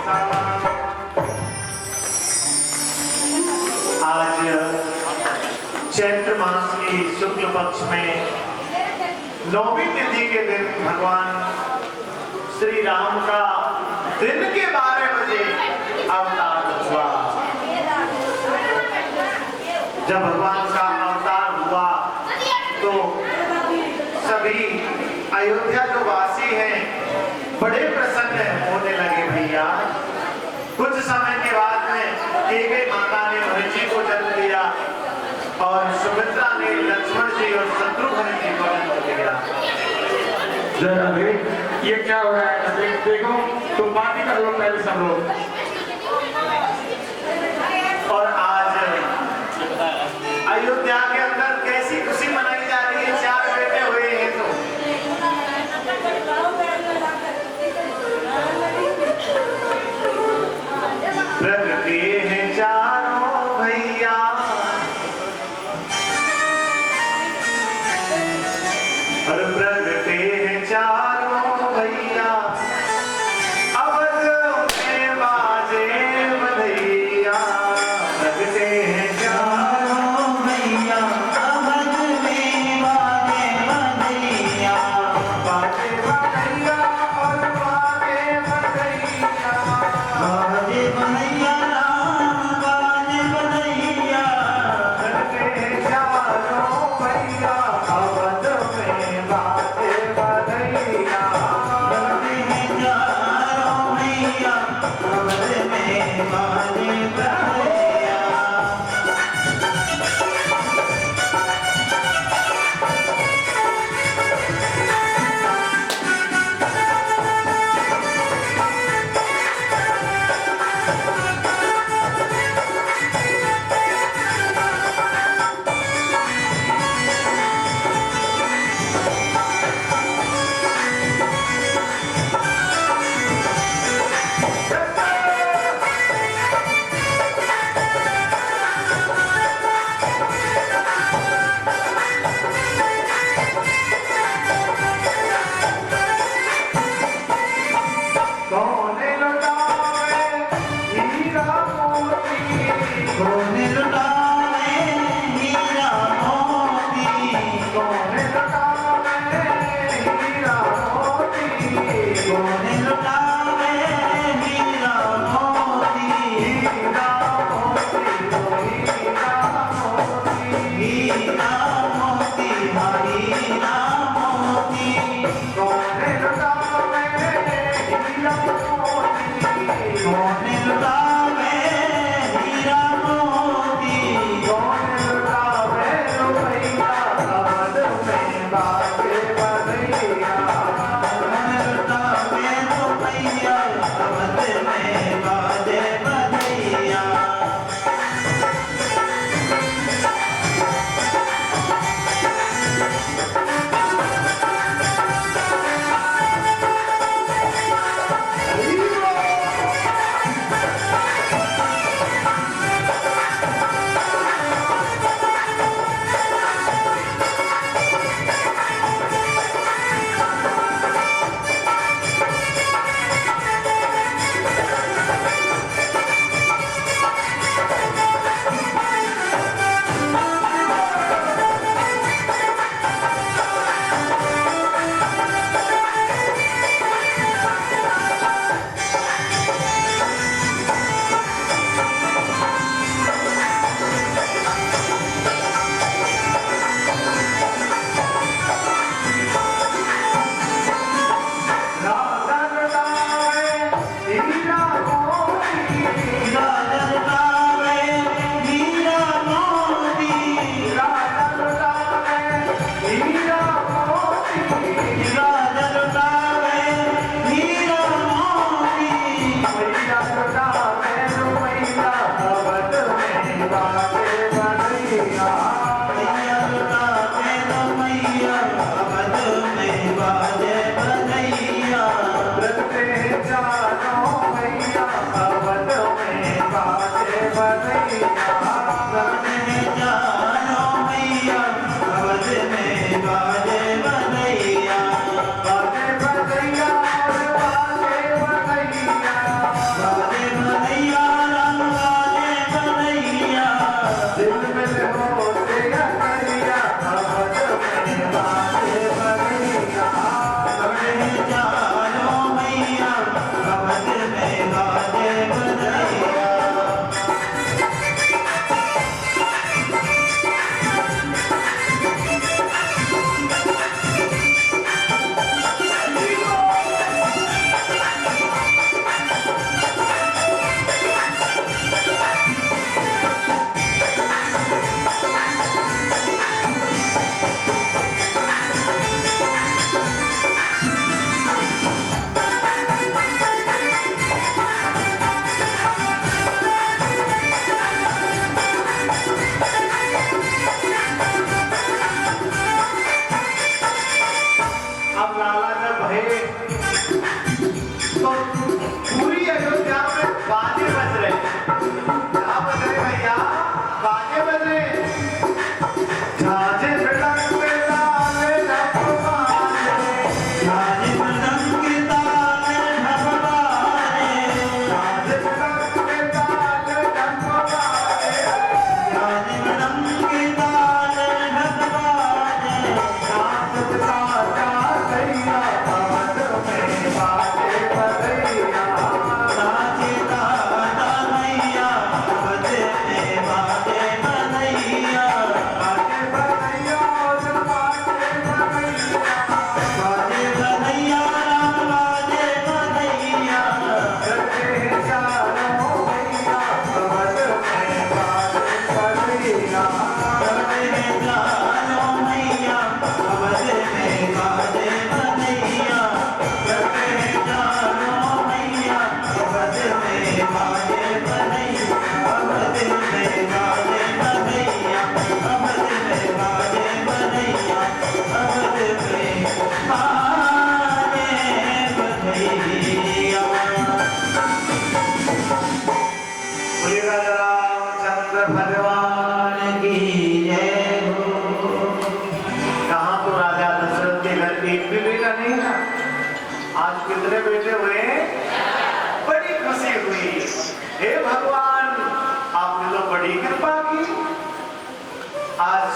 आज चैत्र मास की शुक्ल पक्ष में 9वीं तिथि के दिन भगवान श्री राम का दिन के 12 बजे अवतार हुआ। जब भगवान का अवतार हुआ तो सभी अयोध्या जो वासी हैं बड़े प्रसन्न होने लगे भैया। कुछ समय के बाद में कैकेयी माता ने भरत जी को जन्म दिया और सुमित्रा ने लक्ष्मण जी और शत्रुघ्न जी को जन्म दिया। जरा देख ये क्या हो रहा है, देखो तुम बात ही कर लो पहले सब लोग। और आज अयोध्या के अंदर कैसी खुशी मनाई जा रही है, 4 बेटे हुए हैं तो प्रगति है चारों भैया, और प्रगति है चारों भैया, अवध में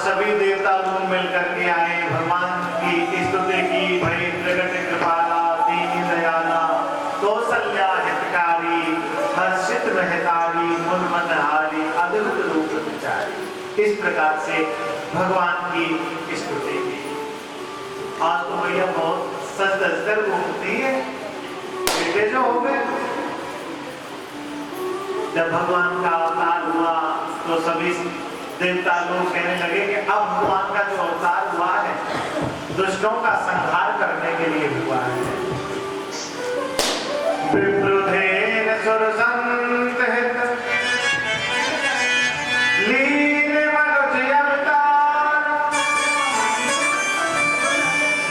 सभी देवता लोग मिलकर के आए, भगवान की स्तुति की, भई प्रगट कृपाला दीन दयाला कौसल्या हितकारी हर्षित महतारी मुनमनहारी अद्भुत रूप विचारी। इस प्रकार से भगवान की स्तुति की। आज तो भैया बहुत सज धज कर घूमती है, बेटे जो हो गए। जब भगवान का अवतार हुआ तो सभी देवता लोग कहने लगे कि अब भगवान का जो अवतार हुआ है दुष्टों का संहार करने के लिए हुआ है। विप्रुधेन सुरसंत हित लीन मनुज अवतार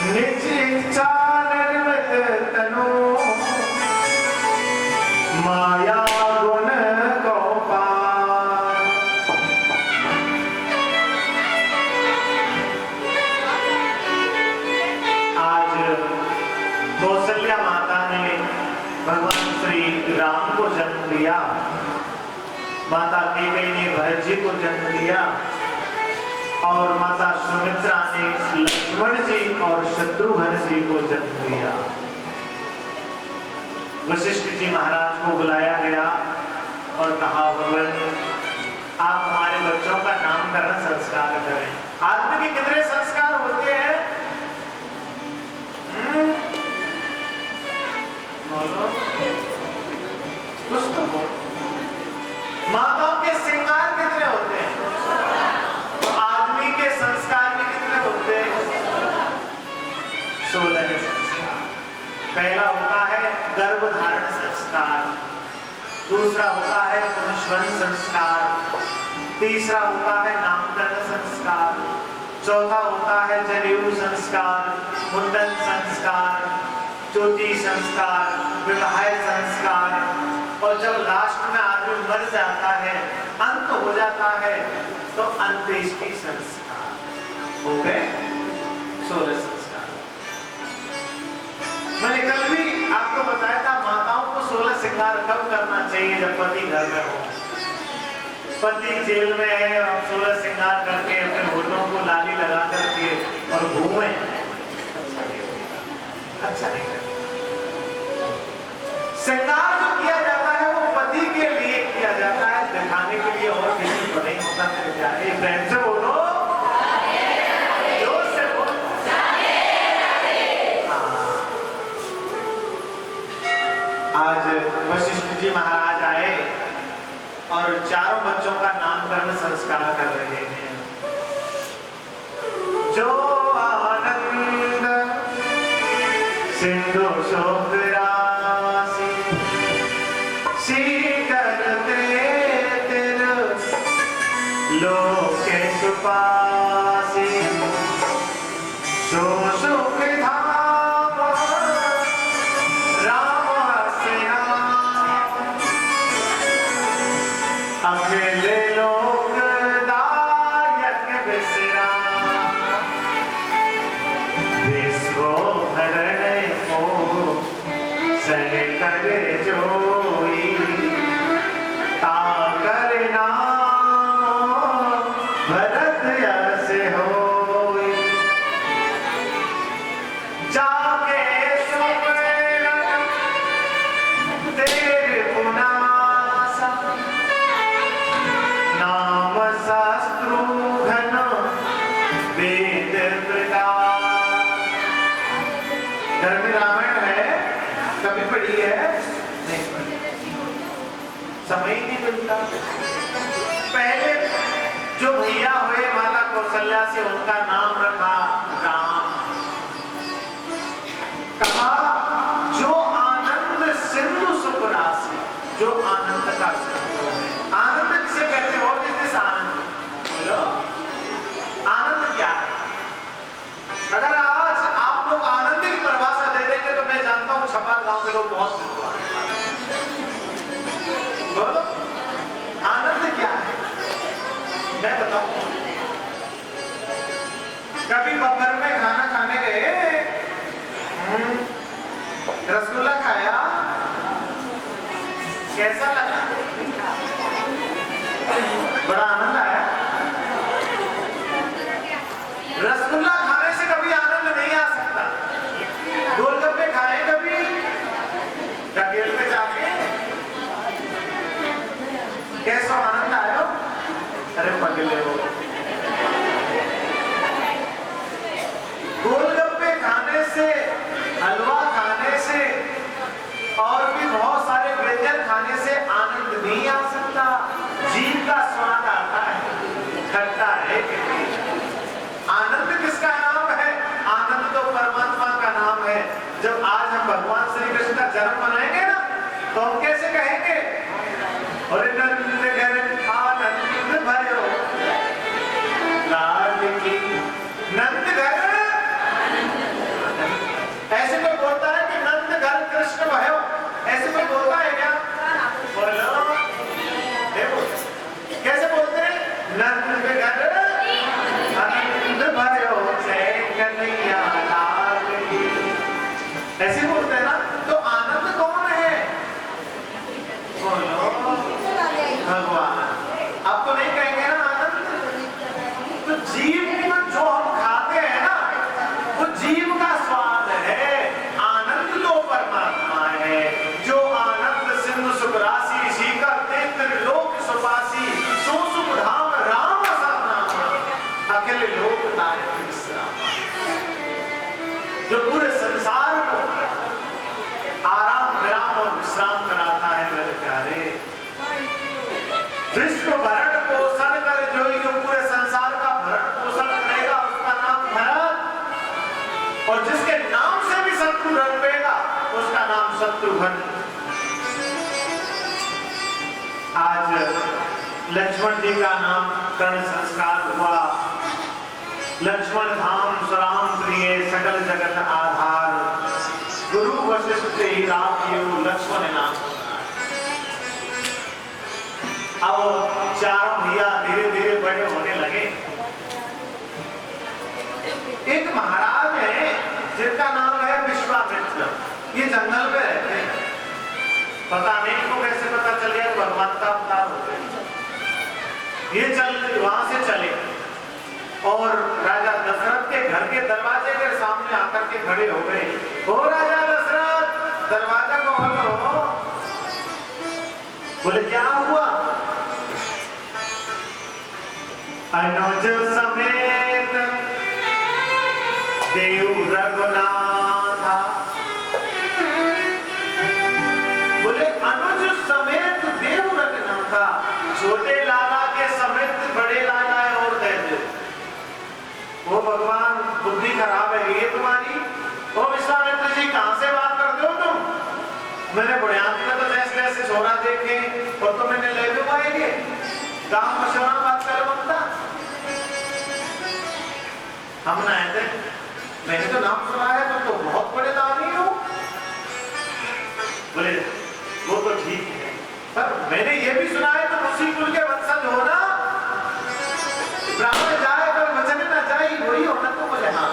निज इच्छा निर्मित तनु माया गुण को पार। आज कौशल्या माता ने भगवान श्री राम को जन्म दिया, माता कैकेयी ने भरत जी को जन्म दिया और माता सुमित्रा ने लक्ष्मण जी और शत्रुघ्न जी को जन्म दिया। वशिष्ठ जी महाराज को बुलाया गया और कहा, भगवान आप हमारे बच्चों का नामकरण संस्कार करें। आदमी के कितने संस्कार होते हैं? कुछ तो बोलो। माताओं के श्रृंगार कितने होते हैं? तो आदमी के संस्कार भी कितने होते हैं? 16 संस्कार। पहला होता है गर्भधारण संस्कार, दूसरा होता है पुंसवन संस्कार, तीसरा होता है नामकरण संस्कार, चौथा होता है जनेऊ संस्कार, मुंडन संस्कार, चोटी संस्कार, विवाह संस्कार, और जब लास्ट में आदमी मर जाता है, अंत हो जाता है, तो अंत्येष्टि संस्कार हो गए 16 संस्कार। मैंने कल भी आपको बताया था माताओं को 16 श्रृंगार कब करना चाहिए? जब पति घर में हो। पति जेल में है और 16 श्रृंगार करके अपने होठों को लाली लगा करके और घूमे, अच्छा नहीं। श्रृंगार जो किया जाता है वो पति के लिए किया जाता है, दिखाने के लिए, और किसी को नहीं होता। प्रेम से बोलो, जोर से बोलो। आज वशिष्ठ जी महाराज आए और चारों बच्चों का नामकरण संस्कार कर रहे हैं। जो आनंद सिंधु शोक राशि करते तिर लोके सुपासी सो सुख धाम राम सेना अखिल लोक दायक विश्राम विश्व हरण को सह कर जोई ताकर नाम भरत यश होई जाके सुमिरन तेरे पुनासा नाम शत्रुघ्न वेद प्रकाश। घर में रामायण है, कभी पढ़ी है? नहीं पढ़ी, समय ही नहीं मिलता। पहले जो भैया हुए माता कौशल्या से, उनका नाम रखा राम। कहा जो आनंद सिंधु सुख राशि, जो आनंद का सिंधु है। आनंद किसे कहते हो? जिस आनंद बोलो, आनंद क्या है? अगर आज आप लोग आनंद की परिभाषा दे देंगे तो मैं जानता हूं छपार गांव के लोग बहुत बोलो, आनंद क्या है? मैं बताऊं। कभी दोपहर में खाना खाने गए, रसगुल्ला खाया, कैसा लगा? बड़ा आनंद आया। मिले हो। गोलगप्पे खाने से, हलवा खाने से और भी बहुत सारे व्यंजन खाने से आनंद नहीं आ सकता। जीभ का स्वाद आता है, खट्टा है। आनंद किसका नाम है? आनंद तो परमात्मा का नाम है। जब आज हम भगवान श्री कृष्ण का जन्म मनाएंगे ना, तो हम कैसे कहेंगे? अरे नंद घर आनंद भयो लाल की, नंद घर। ऐसे कोई बोलता है कि नंद घर कृष्ण भयो? ऐसे कोई बोलता है क्या? बोलो, देखो कैसे बोलते हैं? नंद घर आनंद भयो जय कन्हैया लाल की, ऐसे बोलते हैं ना। तो आनंद कौन है? बोलो भगवान। अब तो नहीं कहेंगे ना आनंद। तो जीव में जो हम खाते हैं ना, वो जीव का स्वाद है। आनंद तो परमात्मा है। जो आनंद सिंधु सुख राशि, सीकर नेत्र लोक सुपासी, सो सुख धाम राम सा नाम, अखिल लोक नायक विश्राम। जो पूरे संसार को आराम विराम और विश्राम कराता है मेरे प्यारे। विश्व भरण पोषण कर जो पूरे संसार का भरण पोषण करेगा, उसका नाम भरत। और जिसके नाम से भी शत्रु डर पेगा, उसका नाम शत्रुघ्न। आज लक्ष्मण जी का नाम कर्ण संस्कार हुआ। लक्ष्मण धाम स्वराम प्रिय, सकल जगत आधार, गुरु वशिष्ठ ही राम लक्ष्मण नाम। अब चारों भैया धीरे धीरे बड़े होने लगे। एक महाराज है जिनका नाम है विश्वामित्र। ये जंगल में रहते हैं। पता नहीं इनको कैसे पता चल गया भगवान का अवतार हो गए। ये चल वहां से चले और राजा दशरथ के घर के दरवाजे के सामने आकर के खड़े हो गए। ओ राजा दशरथ, दरवाजा खोलो। बोले क्या हुआ? अनुज समेत देव रघुनाथा। बोले अनुज समेत देव रघुनाथा, छोटे लाला के समेत बड़े लाला है और दे दो। वो भगवान बुद्धि खराब है ये तुम्हारी? ओ विश्वामित्र जी, कहां से बात करते हो तुम? मैंने बुढ़ियात में तो जैसे जैसे सोना देखे और तो मैंने ले भी पाएंगे। गांव में सोना बात कर बनता। हम ना आए थे, मैंने तो नाम सुना है, तो बहुत बड़े दानी हो। बोले वो तो ठीक है, पर मैंने ये भी सुना है तो उसी कुल के वंशज हो ना। ब्राह्मण जाए पर वचन न जाए, वही होना। तो बोले हाँ।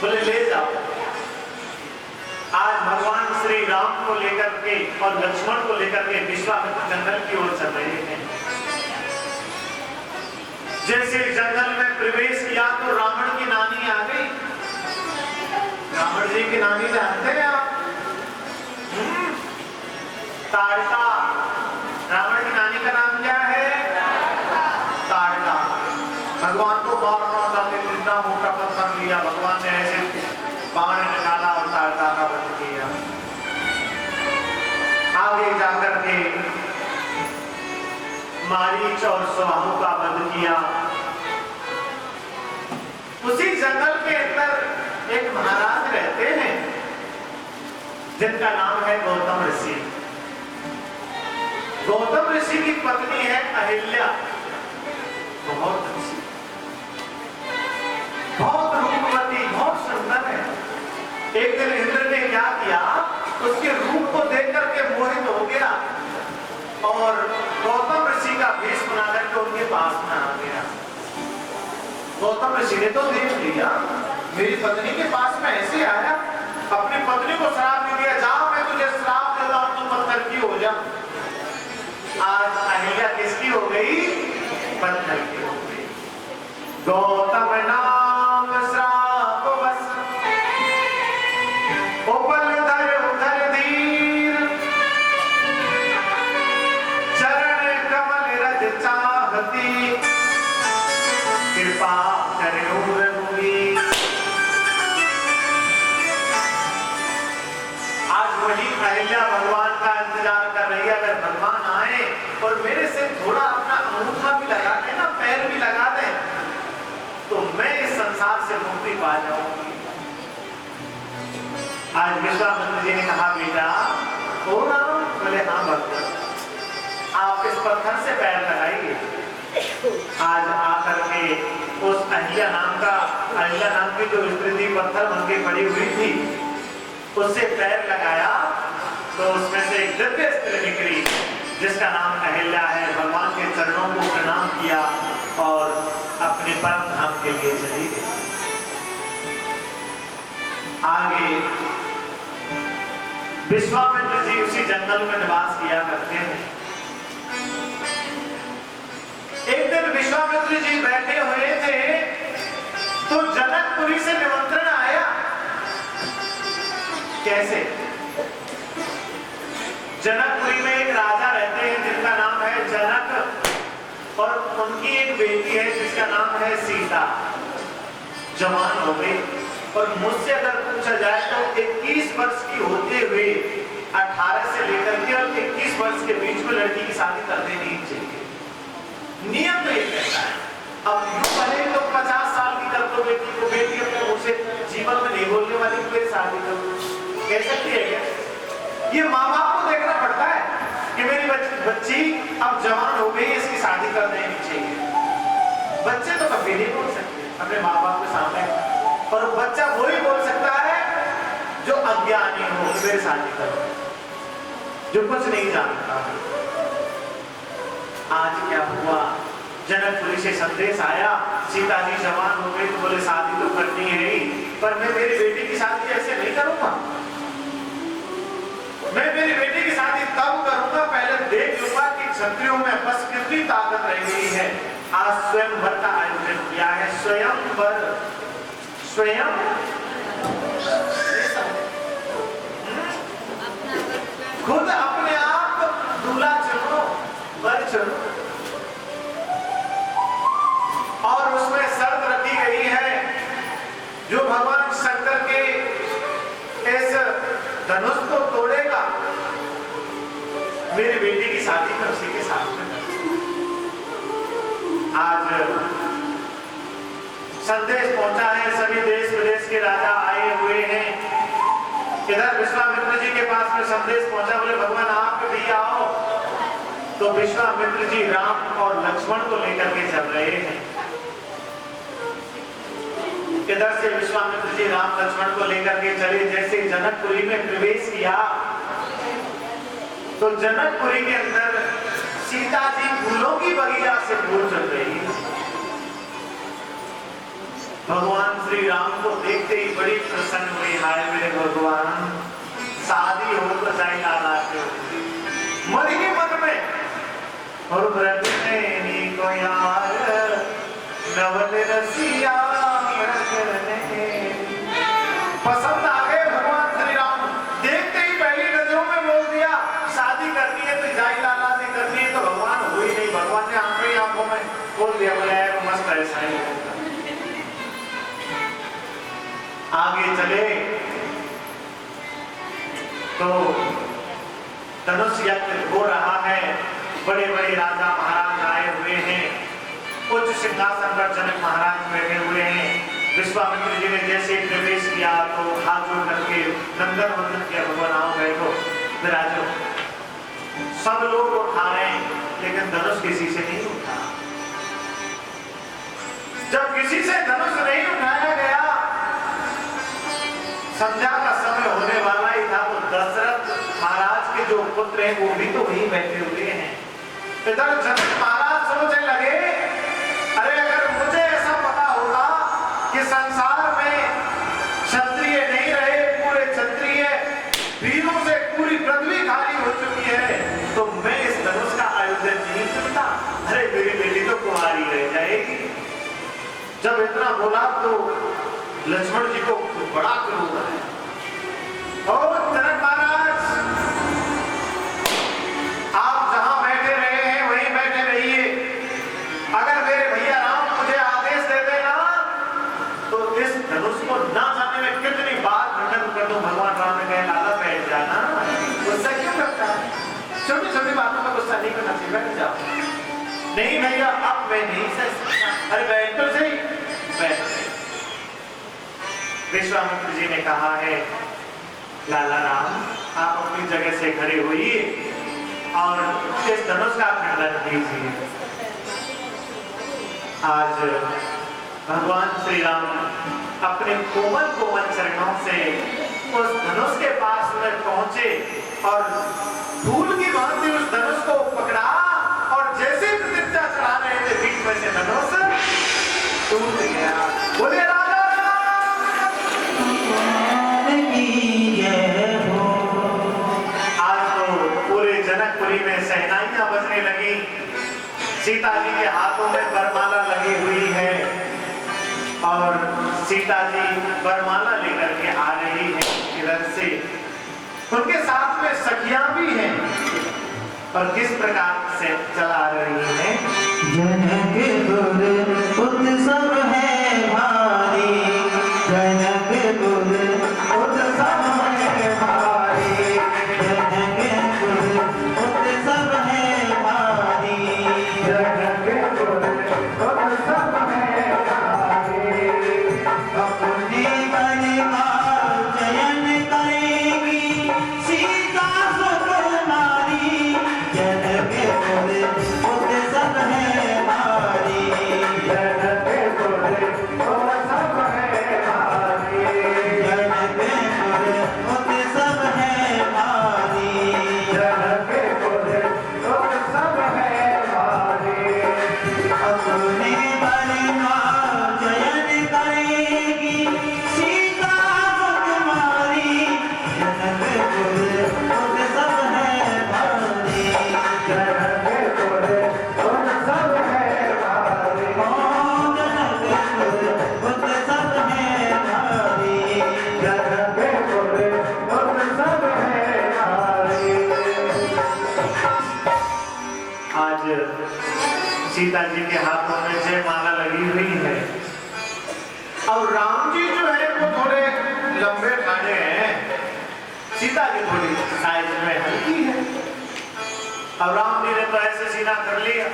बोले ले जाओ। आज भगवान श्री राम को लेकर के और लक्ष्मण को लेकर के विश्वामित्र जंगल की ओर चल रहे हैं। जैसे जंगल में प्रवेश किया तो रावण की नानी आ गई। रावण जी की नानी जानते हैं आप? ताड़का। रावण की नानी का नाम क्या है? ताड़का। भगवान को मारना था, इतना मोटा पत्थर लिया, भगवान ने ऐसे बाण निकाला और ताड़का का वध किया। आगे जाकर के मारीच और स्वाहु का वध किया। उसी जंगल के अंदर एक महाराज रहते हैं जिनका नाम है गौतम ऋषि। गौतम ऋषि की पत्नी है अहिल्या। बहुत अच्छी, बहुत रूपवती, बहुत सुंदर है। एक दिन इंद्र ने क्या किया, उसके रूप को देख करके मोहित हो गया और गौतम ऋषि का भेष बना करके उनके पास में आ गया। गौतम ऋषि ने तो देख लिया, मेरी पत्नी के पास में ऐसे आया, अपनी पत्नी को श्राप दे दिया, जाओ मैं तुझे श्राप देता हूं, तू पत्थर की हो जा। आज अहिल्या किसकी हो गई? पत्थर की हो गई। गौतम नाम श्राप बस, उपल धर उधर धीर, चरण कमल रज चाहती, वक्त आप इस पत्थर से पैर लगाइए। आज आकर के उस अहिल्या नाम की जो स्त्री थी, पत्थर बन के पड़ी हुई थी, उससे पैर लगाया तो उसमें से एक दिव्य स्त्री निकली जिसका नाम अहिल्या है। भगवान के चरणों को प्रणाम किया और अपने परम धाम के लिए चली गई। आगे विश्वामित्र जी उसी जंगल में निवास किया करते हैं। एक दिन विश्वामित्र जी बैठे हुए थे तो जनकपुरी से निमंत्रण आया। कैसे? जनकपुरी में एक राजा रहते हैं जिनका नाम है जनक और उनकी एक बेटी है जिसका नाम है सीता। जवान हो गई और मुझसे अगर पूछा जाए तो 21 वर्ष की होते हुए 18 से लेकर के और 21 वर्ष के बीच में लड़की की शादी कर देनी चाहिए। नियम तो ये कहता है। अब यूं भले तो 50 साल की कर दो बेटी को, बेटी अपने मुंह से जीवन में नहीं बोलने वाली को शादी करो, कह सकती है क्या? ये माँ बाप को देखना पड़ता है कि मेरी बच्ची अब जवान हो गई, इसकी शादी कर देनी चाहिए। बच्चे तो कभी नहीं बोल सकते अपने माँ बाप के सामने, और बच्चा वही बोल सकता है जो अज्ञानी हो, मेरी शादी करो, जो कुछ नहीं जानता। आज क्या हुआ? जनकपुरी से संदेश आया, सीता जी जवान हो गई तो बोले शादी तो करनी है ही, पर मैं मेरी बेटी की शादी ऐसे नहीं करूंगा। मैं मेरी बेटी की शादी तब करूंगा, पहले देख लूंगा कि क्षत्रियों में बस कितनी ताकत रह गई है। आज स्वयंवर का आयोजन किया है। स्वयंवर, स्वयं खुद अपने आप दूल्हा चुनो, वर चुनो, और उसमें शर्त रखी गई है जो भगवान शंकर के इस धनुष को तोड़ेगा, मेरी बेटी की शादी में उसी के साथ में। आज संदेश पहुंचा है, सभी देश विदेश के राजा आए हुए हैं। इधर विश्वामित्र जी के पास में संदेश पहुंचा, बोले भगवान आप भी आओ। तो विश्वामित्र जी राम और लक्ष्मण को लेकर के चल रहे हैं। इधर से विश्वामित्र जी राम लक्ष्मण को लेकर के चले। जैसे जनकपुरी में प्रवेश किया तो जनकपुरी के अंदर सीता जी फूलों की बगीचा से फूल चल रही है। भगवान श्री राम को देखते ही बड़ी प्रसन्न हुई। हाय मेरे भगवान, शादी हो तो जाए लाला के मन ही मन में, और ब्रज में को यार नवल रसिया पसंद आ गए भगवान श्री राम। देखते ही पहली नजरों में बोल दिया शादी करनी है तो जाई लाला से करनी है। तो भगवान हुई नहीं, भगवान ने आंखों में बोल दिया, बोले मस्त ऐसा ही होगा। आगे चले तो धनुष यज्ञ हो रहा है। बड़े बड़े राजा महाराज आए हुए हैं। उच्च सिंहासन पर जनक महाराज बैठे हुए हैं। विश्वामित्र जी ने जैसे प्रवेश किया तो हाथ जोड़ करके नंदन वंदन किया, भगवान आओ बैठो विराजो। सब लोग उठा रहे हैं लेकिन धनुष किसी से नहीं उठा। जब किसी से धनुष नहीं उठाया गया, संध्या का समय होने वाला ही था, तो दशरथ महाराज के जो पुत्र हैं वो भी तो वहीं बैठे हुए हैं। इधर जनक महाराज सोचने लगे, अरे अगर मुझे ऐसा पता होगा कि संसार में क्षत्रिय नहीं रहे, पूरे क्षत्रिय वीरों से पूरी पृथ्वी खाली हो चुकी है, तो मैं इस धनुष का आयोजन नहीं करता। अरे मेरी बेटी तो कुंवारी रह जाएगी। जब इतना बोला तो लक्ष्मण जी को बड़ा क्रोध है। और जनक महाराज, आप जहां बैठे रहे हैं वहीं बैठे रहिए। अगर मेरे भैया राम मुझे आदेश दे देना तो इस धनुष को ना जाने में कितनी बार खंडन कर दूं। भगवान राम ने कहा लाला बैठ जाना, गुस्सा क्यों करता है? छोटी छोटी बातों पर गुस्सा नहीं करना चाहिए, बैठ जाओ। नहीं भैया अब मैं नहीं सह सकता। अरे बैठ तो सही, बैठ। विश्वामित्र जी ने कहा है लाला राम आप अपनी जगह से खड़े होइए और इस धनुष का खंडन कीजिए। आज भगवान श्री राम अपने कोमल कोमल चरणों से उस धनुष के पास में पहुंचे और धूल की भांति उस धनुष को पकड़ा और जैसे प्रतिज्ञा चढ़ा रहे थे बीच में से धनुष टूट गया। बोले राजा आज तो पूरे जनकपुरी में शहनाइयां बजने लगी। सीता जी के हाथों में वरमाला लगी हुई है और सीता जी वरमाला लेकर के आ रही है इधर से। उनके साथ में सखियां भी हैं और किस प्रकार से चला रही हैं। जनकपुर उत्सव है भारी, जनकपुर उत्सव है भारी, जनकपुर उत्सव है भारी, जनकपुर उत्सव है भारी। अपने परिवार जयन करेगी सीता सुकुमारी, जनकपुर उत्सव है भारी, जनकपुर उत्सव है भारी, जनकपुर उत्सव है भारी, जनकपुर उत्सव है भारी। अपने परिवार जयन करेगी सीता सुकुमारी, जनकपुर उत्सव है भारी, जनकपुर उत्सव है भारी, जनकपुर उत्सव है भारी, जनकपुर उत्सव है भारी। आज सीता जी के हाथों में जयमाला लगी हुई है और राम जी जो है वो थोड़े लंबे ठाड़े हैं, सीता जी थोड़ी साइज में हल्की है। अब राम जी ने तो ऐसे सीना कर लिया।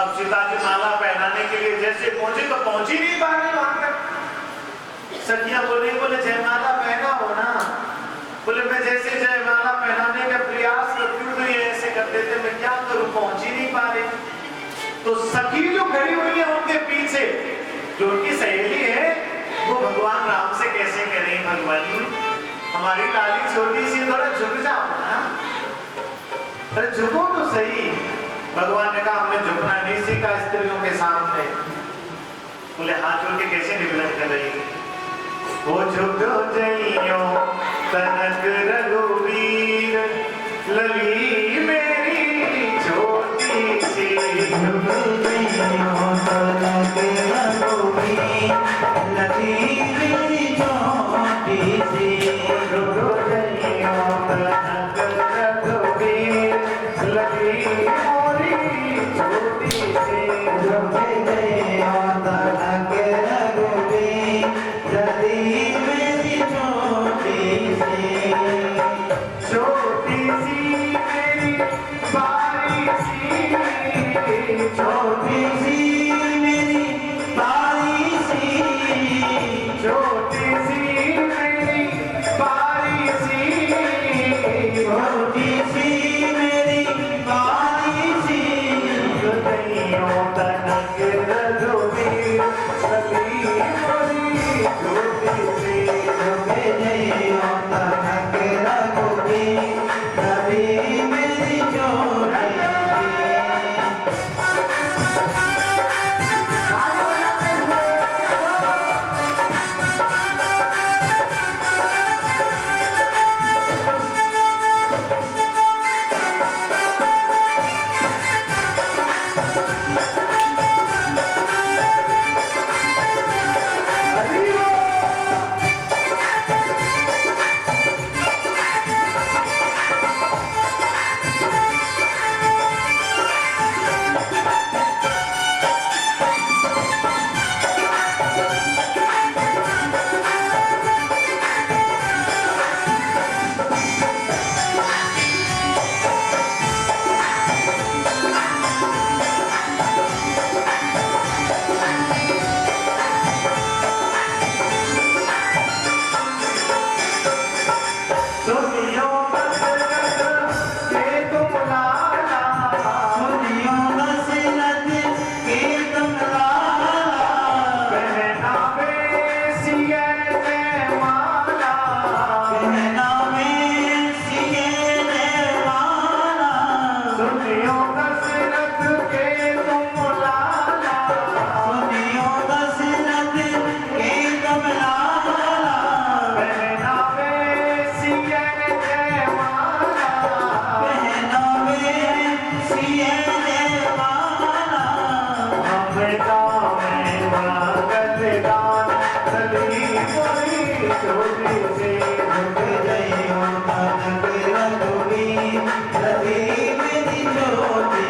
अब सीता जी माला पहनाने के लिए जैसे पहुंचे तो पहुंच ही नहीं पा रही वहां तक। सखियां बोले जयमाला पहना हो ना। बोले मैं जैसे जयमाला पहनाने का प्रयास करती हूँ तो ये ऐसे कर देते, मैं क्या करूं, पहुंच ही नहीं पा रही। तो सखी जो खड़ी हुई है उनके पीछे, जो उनकी सहेली है, वो भगवान राम से कैसे कह रही, भगवान हमारी लाली छोटी सी, थोड़ा झुक जाओ ना, अरे झुको तो सही। भगवान ने कहा हमने झुकना नहीं सीखा स्त्रियों के सामने। बोले हाथ जोड़ के कैसे निवेदन कर रही, वो झुको जइयो कनक रघुवीर, लली मेरी छोटी सी, झुक जइयो कनक रघुवीर, लली मेरी छोटी सी, झुको जइयो कनक रघुवीर, लली मोरी छोटी सी, झुक जइयो कनक रघुवीर, लली मेरी छोटी सी, छोटी सी मेरी बारी सी, छोटी सी मेरी बारी सी, छोटी सी मेरी बारी सी, छोटी सी मेरी बारी सी, गइयों तनक सुनियो दशरथ के तुम लाला, सुनियो दशरथ के तुम लाला, पहनावे सिए जयमाला, पहनावे सिए जयमाला, अमृता में मंगल गान, लली मोरी चोरी से झुक जइयो तनक रघुवीर, लली मेरी चोटी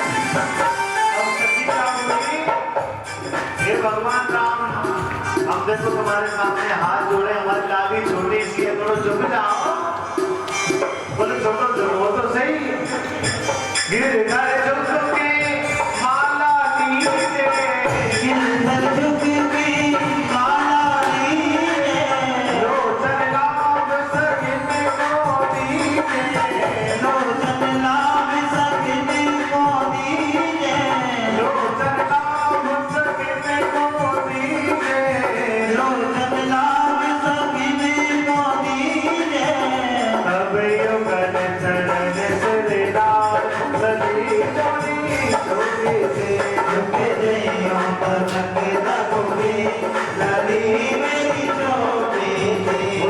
अब सचिता बोली, हे भगवान राम, हम देखो तुम्हारे सामने हाथ जोड़े, हमारी लाभी छोटी सी है, थोड़ा झुक जाओ। बोले छोटो झुको तो सही। गिरधर झुक के माला नीचे, गिरधर झुक के माला लीजे, लोचन लाभ सगिन को दीजे, लोचन लाभ सकिनी को दीजे, लोचन लाभ सगिन को दीजे। लोचन लाभ सकिनी को दीजे, अब युगल चरण सिरदार, लली मोरी चोरी से झुक जइयो तनक रघुवीर, लली मेरी चोटी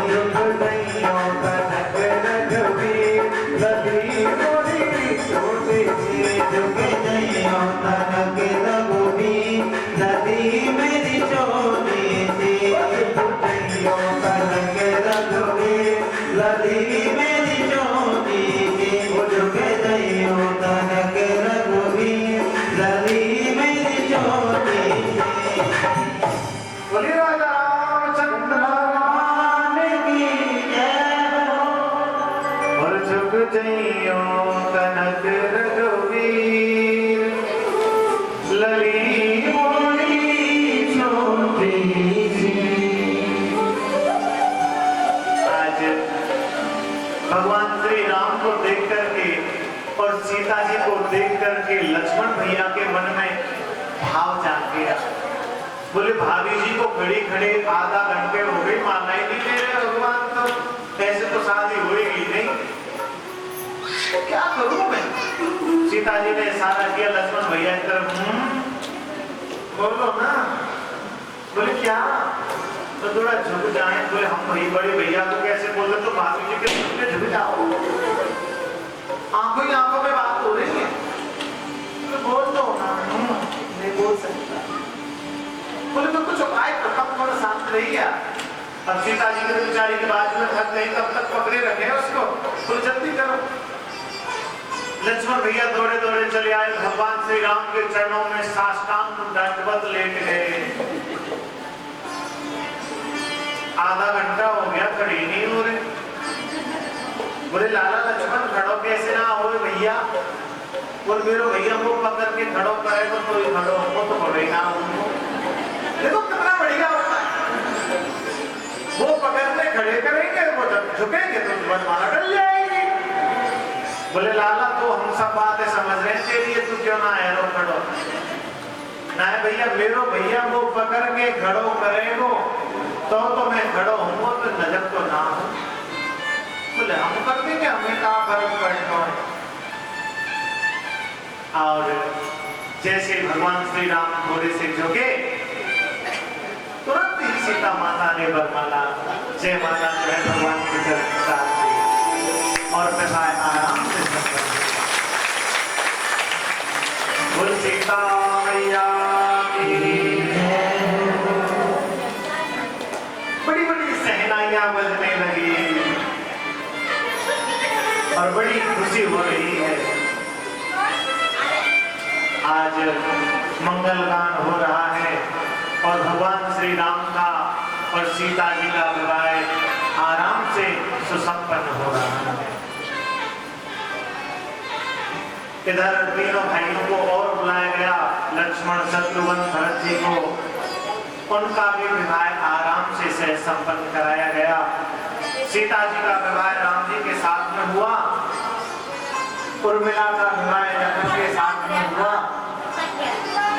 झुक गइयो कनक रघुवीर, लली मोरी चोरी से झुक जइयो तनक रघुवीर, लली मेरी चोटी झुक गइयो तनक रघुवीर, लली मेरी चोटी झुक जइयो तनक रघुवीर, लली मेरी चोटी बोली राजा रामचंद्र भगवान की जय हो। और झुक जइयो कनक रघुवीर, लली मोरी चोटी आज भगवान श्री राम को देख करके और सीता जी को देख करके लक्ष्मण भैया के मन में भाव जाग गया। बोले भाभी जी को खड़ी खड़े आधा घंटे हो गई, माना ही नहीं ले रहे भगवान, तो ऐसे तो शादी होएगी नहीं, तो क्या करूं मैं। सीता जी ने इशारा किया लक्ष्मण भैया की तरफ, बोलो ना। बोले क्या, तो थोड़ा झुक जाए। बोले हम भाई बड़े भैया को कैसे बोले, तो भाभी जी के सामने झुक जाओ, आंखों ही आंखों में बात हो रही है, तो बोल दो ना। नहीं बोल सकता। बोले तो कुछ उपाय तो कब थोड़ा शांत रहिए। अब सीता जी के बेचारी की बात में थक गई, तब तक पकड़े रखे उसको। बोले जल्दी करो। लक्ष्मण भैया दौड़े दौड़े चले आए, भगवान श्री राम के चरणों में साष्टांग दंडवत लेट गए। आधा घंटा हो गया, खड़ी नहीं हो रहे। बोले लाला लक्ष्मण खड़ो कैसे ना हो भैया। बोल मेरो भैया वो पकड़ के खड़ो करेगा तो ही खड़ो, हमको तो खड़े ना हो। देखो कितना बढ़िया होता है, वो पकड़ने खड़े करेंगे, वो जब झुकेंगे तो तुम्हारी माला डल जाएगी। बोले लाला तो हम सब बातें समझ रहे हैं तेरी, तू क्यों ना है खड़ो ना है भैया। मेरो भैया वो पकड़ के खड़ो करेगो तो मैं खड़ो हूँ, तो नजर तो ना हो। बोले हम कर देंगे, हमें कहाँ फर्क पड़ना है। और जैसे भगवान श्री राम थोड़े से झुके, तुरंत ही सीता माता ने बरमाला जय माता जो है भगवान की तरफ और कथाएं आराम से सुनते। बोल सीता मैया की बड़ी बड़ी सहनाइयां बजने लगी और बड़ी खुशी हो रही है। आज मंगल गान हो रहा है और भगवान श्री राम का और सीता जी का विवाह आराम से सुसंपन्न हो रहा है। इधर तीनों भाइयों को और बुलाया गया, लक्ष्मण, शत्रुघ्न, भरत जी को, उनका भी विवाह आराम से संपन्न कराया गया। सीता जी का विवाह राम जी के साथ में हुआ, उर्मिला का विवाह लखन के साथ में हुआ,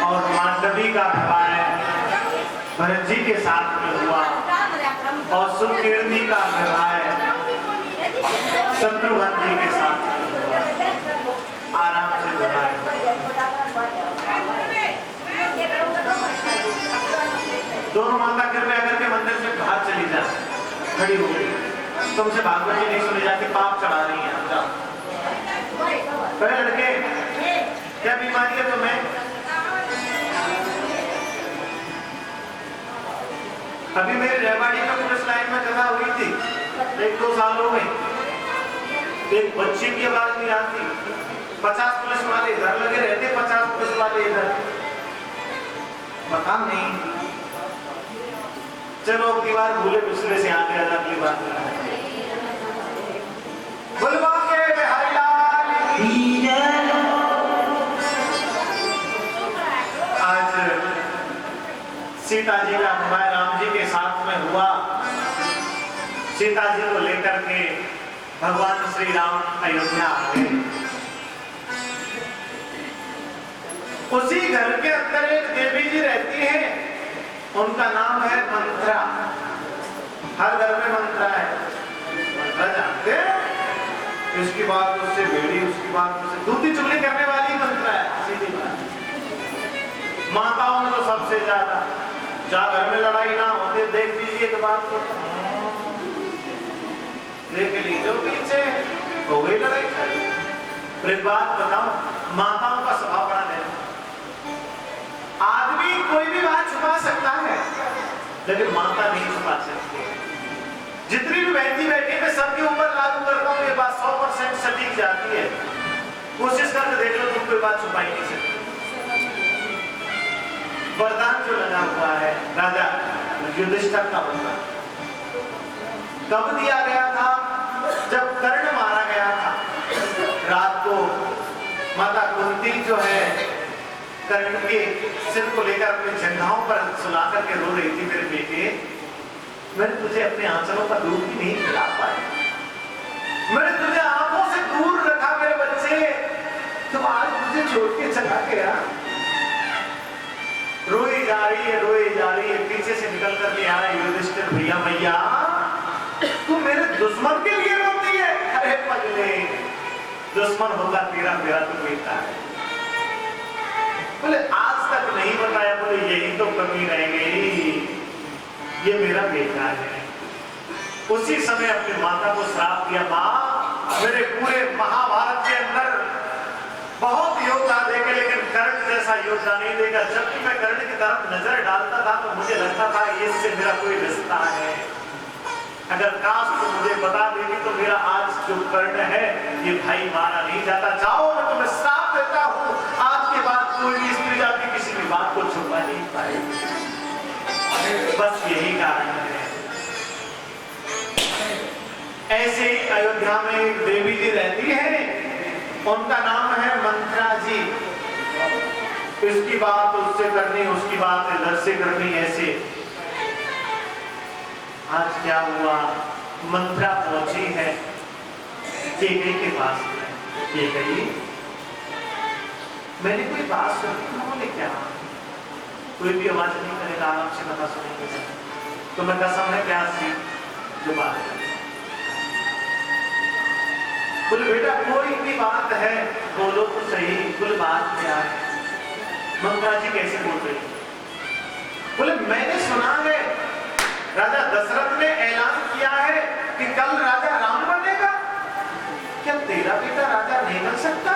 और मांडवी का विवाह भरत जी के साथ में हुआ, और सुकीर्ति का विवाह शत्रुघ्न जी के साथ में हुआ। आराम से विवाह। दोनों माता कृपया करके मंदिर से बाहर चली जा, खड़ी हो गई। तुमसे भागवत जी नहीं सुनी जाती, पाप चढ़ा रही है। कहे लड़के, क्या बीमारी है तुम्हें? अभी मेरी रेवाड़ी में पुलिस लाइन में कथा हुई थी, 1-2 साल हो गए। एक बच्ची की आवाज नहीं आती, 50 पुलिस वाले इधर लगे रहते, 50 पुलिस वाले इधर। पता नहीं, चलो अगली बार भूले पिछले से आगे अगली बार। बुलवा के बिहारी लाल की जय। आज सीता जी का विवाह राम जी के साथ में हुआ। सीता जी को लेकर के भगवान श्री राम अयोध्या आ गए। उसी घर के अंदर एक देवी जी रहती है, उनका नाम है मंत्रा। हर घर में मंत्रा है, मंत्रा जानते हैं? इसकी बात उससे बेड़ी, उसकी बात उससे दूधी चुगली करने वाली मंत्रा है, सीधी बात। माताओं में तो सबसे ज्यादा, जहाँ घर में लड़ाई ना होती, देख लीजिए एक बात को, देख लीजिए पीछे हो गई लड़ाई। फिर एक बात बताओ, माताओं का स्वभाव बड़ा है। आदमी कोई भी बात छुपा सकता है, लेकिन माता नहीं छुपा सकती। जितनी भी बहती बैठी मैं सबके ऊपर लागू करता हूँ, ये बात 100% सटीक जाती है। कोशिश करके देख लो, तुम कोई बात छुपा ही नहीं सकती। वरदान जो लगा हुआ है राजा युधिष्ठिर का वरदान कब दिया गया था? जब कर्ण मारा गया था। रात को माता कुंती जो है कर्ण के सिर को लेकर अपने जंघाओं पर सुला करके रो रही थी, मेरे बेटे मैंने तुझे अपने आंचलों पर दूर भी नहीं खिला पाई, मैंने तुझे आंखों से दूर रखा मेरे बच्चे, तुम आज मुझे छोड़ के चला गया। रोई जा रही है, रोई जा रही है। पीछे से निकल कर के आया युधिष्ठिर, भैया भैया तू मेरे दुश्मन के लिए रोती है? अरे पगले, दुश्मन होगा तेरा, मेरा तो बेटा है। बोले आज तक नहीं बताया, बोले यही तो कमी रह गई, ये मेरा बेटा है। उसी समय अपनी माता को श्राप दिया, माँ मेरे पूरे महाभारत के अंदर बहुत योद्धा देखे, लेकिन कर्ण जैसा योद्धा नहीं देगा। जब भी मैं कर्ण की तरफ नजर डालता था तो मुझे लगता था इससे मेरा कोई रिश्ता है। अगर काश तो मुझे बता देगी तो मेरा आज जो कर्ण है ये भाई मारा नहीं जाता। जाओ, मैं तुम्हें श्राप देता हूँ, आज के बाद कोई भी स्त्री जाति किसी भी बात को छुपा नहीं पाएगी। बस यही कारण है। ऐसे ही अयोध्या में एक देवी जी रहती है, उनका नाम है मंत्रा जी। इसकी बात उससे करनी, उसकी बात इधर से करनी, ऐसे। आज क्या हुआ, मंत्रा पहुंची है केकई के पास में। केकई, मैंने कोई बात सुनी, बोले क्या? कोई भी आवाज नहीं करेगा, आराम से कथा सुनेंगे। तो मैं कसम है प्यास थी जो बात है। बोले बेटा कोई भी बात है बोलो तो सही, बोले बात क्या है? मंत्रा जी कैसे बोल रही? बोले मैंने सुना है राजा दशरथ ने ऐलान किया है कि कल राजा राम बनेगा, क्या तेरा बेटा राजा नहीं बन सकता?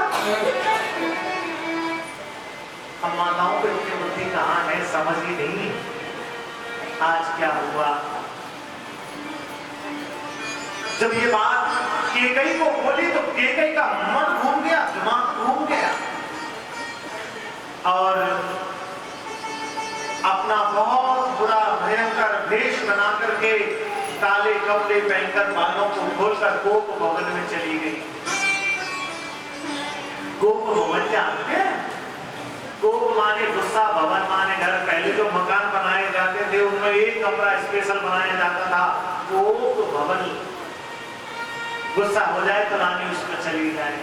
हम माताओं को इतनी बुद्धि कहाँ है, समझ ही नहीं। आज क्या हुआ, जब ये बात केकई को बोली तो केकई का मन घूम गया, दिमाग घूम गया, और अपना बहुत बुरा भयंकर भेष बना करके काले कपड़े पहनकर बालों को खोलकर गोप भवन में चली गई। गोप भवन जानते हैं? गोप माने गुस्सा, भवन माने घर। पहले जो मकान बनाए जाते थे उनमें एक कमरा स्पेशल बनाया जाता था, गोप भवन। गुस्सा हो जाए तो रानी उसमें चली जाए।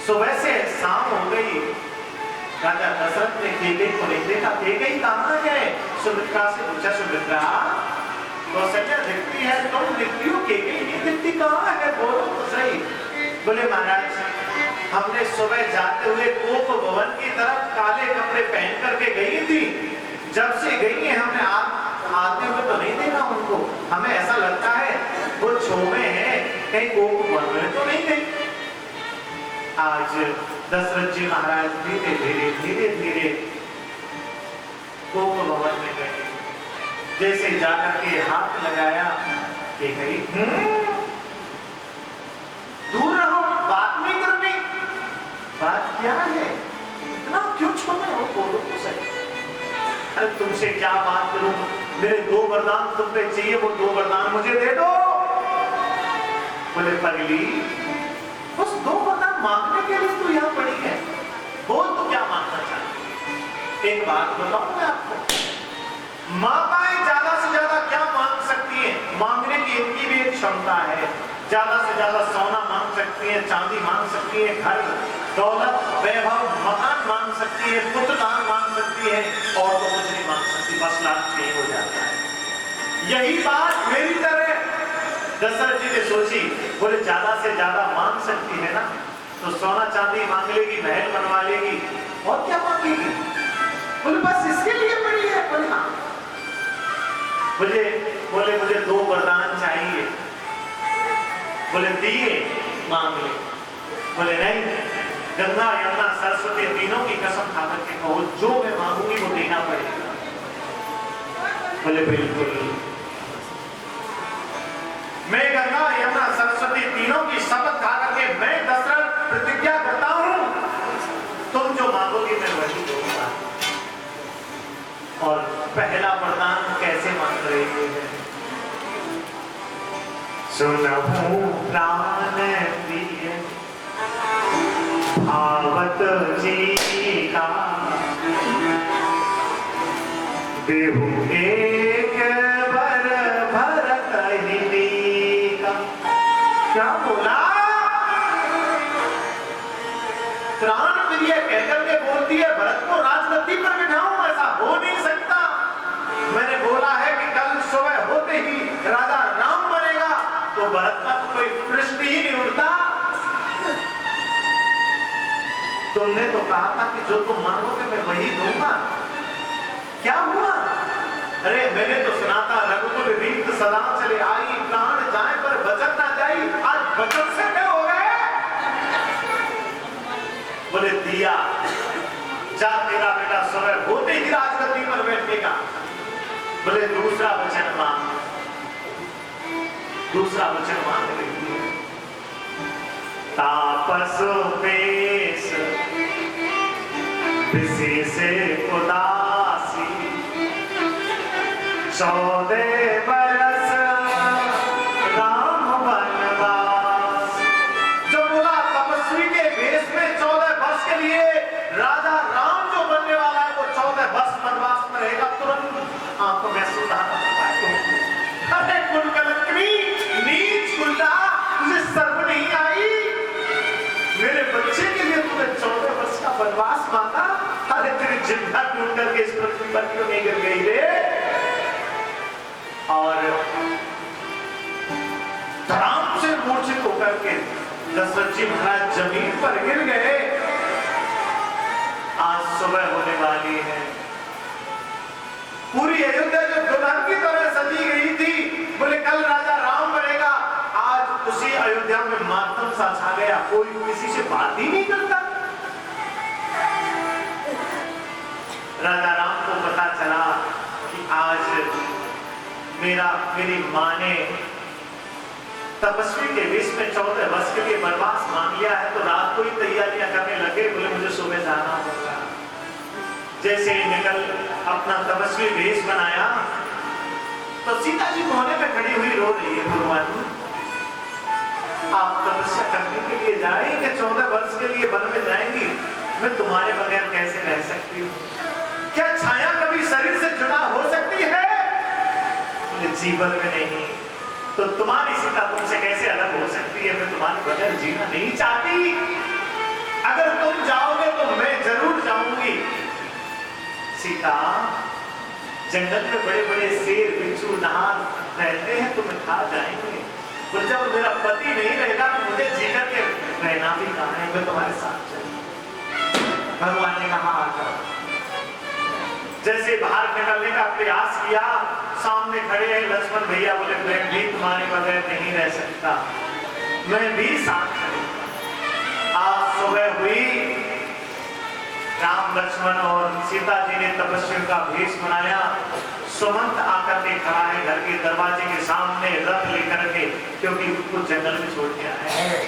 सुबह से शाम हो गई, राजा दशरथ ने केकई को नहीं देखा। केकई कहाँ है? सुमित्रा से पूछा, सुमित्रा कौशल्या दिखती है, तुम दिखती हो, केकई नहीं दिखती, कहाँ है? बोलो तो सही। बोले महाराज, हमने सुबह जाते हुए गोप भवन की तरफ काले कपड़े पहन करके गई थी, जब से गई है हमने आते हुए तो नहीं देखा उनको। हमें ऐसा लगता है वो छो में है, कहीं गोप भवन में तो नहीं गई। आज दशरथ जी महाराज धीरे धीरे गोप भवन में गए। जैसे जाकर के हाथ लगाया कि गई, दूर रहो, बात नहीं करनी। बात क्या है? इतना क्यों छोटे हो? बोलो तो सही। अरे तुमसे क्या बात करूं? मेरे 2 वरदान तुम पे चाहिए, वो 2 वरदान मुझे दे दो। बोले पगली, बस 2 वरदान मांगने के लिए तू यहाँ पड़ी है, बोल तो क्या मांगना चाहती? एक बात बताऊं मैं आपको, माताएं ज्यादा से ज्यादा क्या मांग सकती हैं? मांगने की इनकी भी एक क्षमता है। ज्यादा से ज्यादा सोना मांग सकती है, चांदी मांग सकती है, घर दौलत वैभव मकान मांग सकती है, पुत्रदान मांग सकती है, और तो कुछ नहीं मांग सकती, बस लाख नहीं हो जाता है। यही बात मेरी तरह दशरथ जी ने सोची। बोले ज्यादा से ज्यादा मांग सकती है ना, तो सोना चांदी मांग लेगी, महल बनवा लेगी, और क्या मांगेगी? बोले बस इसके लिए पड़ी है। बोले हाँ। बोले मुझे 2 वरदान चाहिए। बोले दिए, मांग ले। बोले नहीं, गंगा यमुना सरस्वती तीनों की कसम खा करके कहो, जो मैं मांगूंगी वो देना पड़ेगा। बोले बिल्कुल, मैं गंगा यमुना सरस्वती तीनों की शपथ खा करके मैं दशरथ प्रतिज्ञा करता हूं, तुम जो मांगोगी मैं वही दूंगा। और पहला वरदान कैसे मांग रही है? सुनहु प्राण प्रिय भावत जी का, देहु एक बर भरत हिनी का। क्या बोला? प्राण प्रिय कहकर के बोलती है भरत को राजगद्दी पर बिठाऊं, ऐसा हो नहीं सकता। मैंने बोला है कि कल सुबह होते ही राजा राम बनेगा, तो भरत का कोई प्रश्न ही नहीं उठता। तुमने तो कहा था कि जो तुम मांगोगे मैं वही दूंगा, क्या हुआ? अरे मैंने तो सुना था रघुकुल रीत सदा चले आई, प्राण जाए पर वचन ना जाई, आज वचन से क्या हो गए? बोले दिया, जा तेरा बेटा सुबह होते ही राजगद्दी पर बैठेगा। बोले दूसरा वचन मांग। दूसरा वचन मांग रही है, तापस वेश विशेष उदासी, 14 बरस राम वनवास। जो बोला तपस्वी के भेष में 14 वर्ष के लिए राजा राम जो बनने वाला है, वो 14 वर्ष वनवास में रहेगा। तुरंत आपको महसूस अरे कुलकलंकनी, नीच कुल्ला, तुझे शर्म नहीं आई? मेरे बच्चे के लिए तूने 14 वर्ष का वनवास मांगा? अरे तेरी जिंदा टूट करके इस पृथ्वी पर क्यों नहीं गिर गई रे? और धड़ाम से मूर्छित होकर के दशरथ जी महाराज जमीन पर गिर गए। आज सुबह होने वाली है, पूरी अयोध्या जो दुल्हन की तरह सजी गई थी, बोले कल राजा राम बनेगा, आज उसी अयोध्या में मातम सा छा गया, कोई किसी से बात ही नहीं करता। राजा राम को पता चला कि आज मेरी माँ ने तपस्वी के वेश में 14 वर्ष के लिए वनवास मांग लिया है, तो रात को ही तैयारियां करने लगे। बोले मुझे सुबह जाना होगा। जैसे ही निकल अपना तपस्वी वेश बनाया, तो सीता जी कोने में खड़ी हुई रो रही है, भगवान आप तपस्या करने के लिए जाएंगे, 14 वर्ष के लिए वन में जाएंगी, मैं तुम्हारे बगैर कैसे रह सकती हूँ? क्या छाया कभी शरीर से जुड़ा हो सकती है? जीवन में नहीं, तो तुम्हारी सीता तुमसे कैसे अलग हो सकती है? मैं तुम्हारे बगैर जीना नहीं चाहती। अगर तुम जाओगे तो मैं जरूर जाऊंगी। सीता, जंगल में बड़े बड़े शेर, बिच्छू, नाग रहते हैं, तुम्हें खा जाएंगे। और जब मेरा पति नहीं रहेगा तो मुझे जीकर के रहना भी कहाँ है? मैं तुम्हारे साथ चलूं। भगवान ने कहा आकर जैसे बाहर निकलने का प्रयास किया, सामने खड़े हैं लक्ष्मण भैया, बोले मैं भी तुम्हारे बगैर नहीं रह सकता, मैं भी साथ चलूंगा। आज सुबह हुई, राम लक्ष्मण और सीता जी ने तपस्या का भेष बनाया। सुमंत आकर के खड़ा है घर के दरवाजे के सामने रथ लेकर के, क्योंकि उसको जंगल में छोड़ के आए हैं।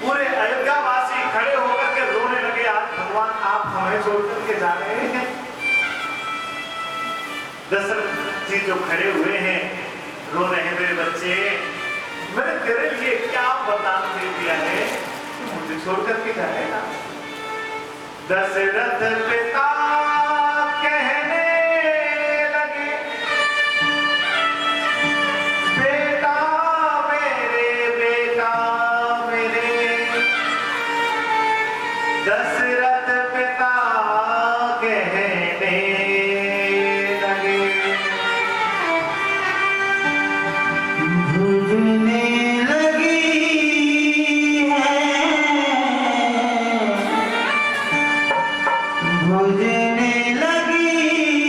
पूरे अयोध्या वासी खड़े होकर के रोने लगे, आज भगवान आप हमें छोड़ करके जा रहे हैं। दशरथ जी जो खड़े हुए हैं रो रहे हैं, मेरे बच्चे मैंने तेरे लिए क्या वरदान दे दिया है, तू मुझे छोड़ करके जाएगा? दशरथ पिता कहने लगे, बेटा मेरे, बेटा मेरे। दशरथ पिता कहने लगे, बुझने लगी है, बुझने लगी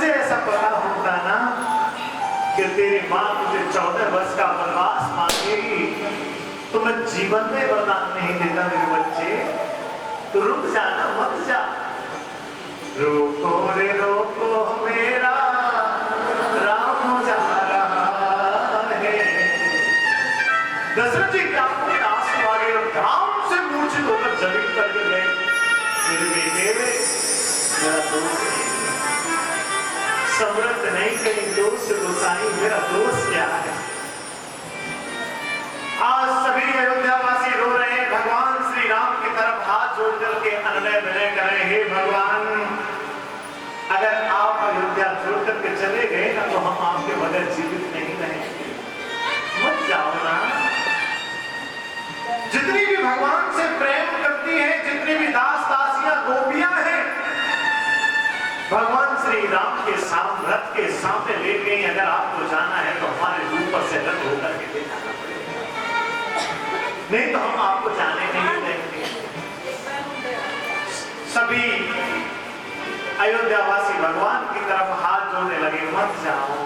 मुझे ऐसा पता होता ना कि तेरी माँ तुझे 14 वर्ष का वनवास मांगेगी तो मैं जीवन में वरदान नहीं देता मेरे बच्चे। तो रुक जाना, मत जा। रोको रे रोको मेरा राम जा रहा है। दशरथ जी क्या आपको आंसू आ गए और गांव से मूर्छित होकर जमीन पर गिर गए। मेरे बेटे मेरा दोस्त समृद्ध नहीं कहीं दोस्त गोसाई, मेरा दोस्त क्या है। आज सभी अयोध्यावासी रो रहे हैं, भगवान श्री राम की तरफ हाथ जोड़ करके अनलय विनय करें, हे भगवान अगर आप अयोध्या छोड़ करके चले गए ना तो हम आपके बगैर जीवित नहीं रहेंगे। मत जाओ ना। जितनी भी भगवान से प्रेम करती हैं, जितनी भी दास दासियां गोपियां हैं, भगवान श्री राम के रथ के सामने ले गई। अगर आपको जाना है तो हमारे ऊपर से रथ होकर के ले जाना पड़ेगा, नहीं तो हम आपको जाने नहीं देंगे। सभी अयोध्यावासी भगवान की तरफ हाथ जोड़ने लगे, मत जाओ।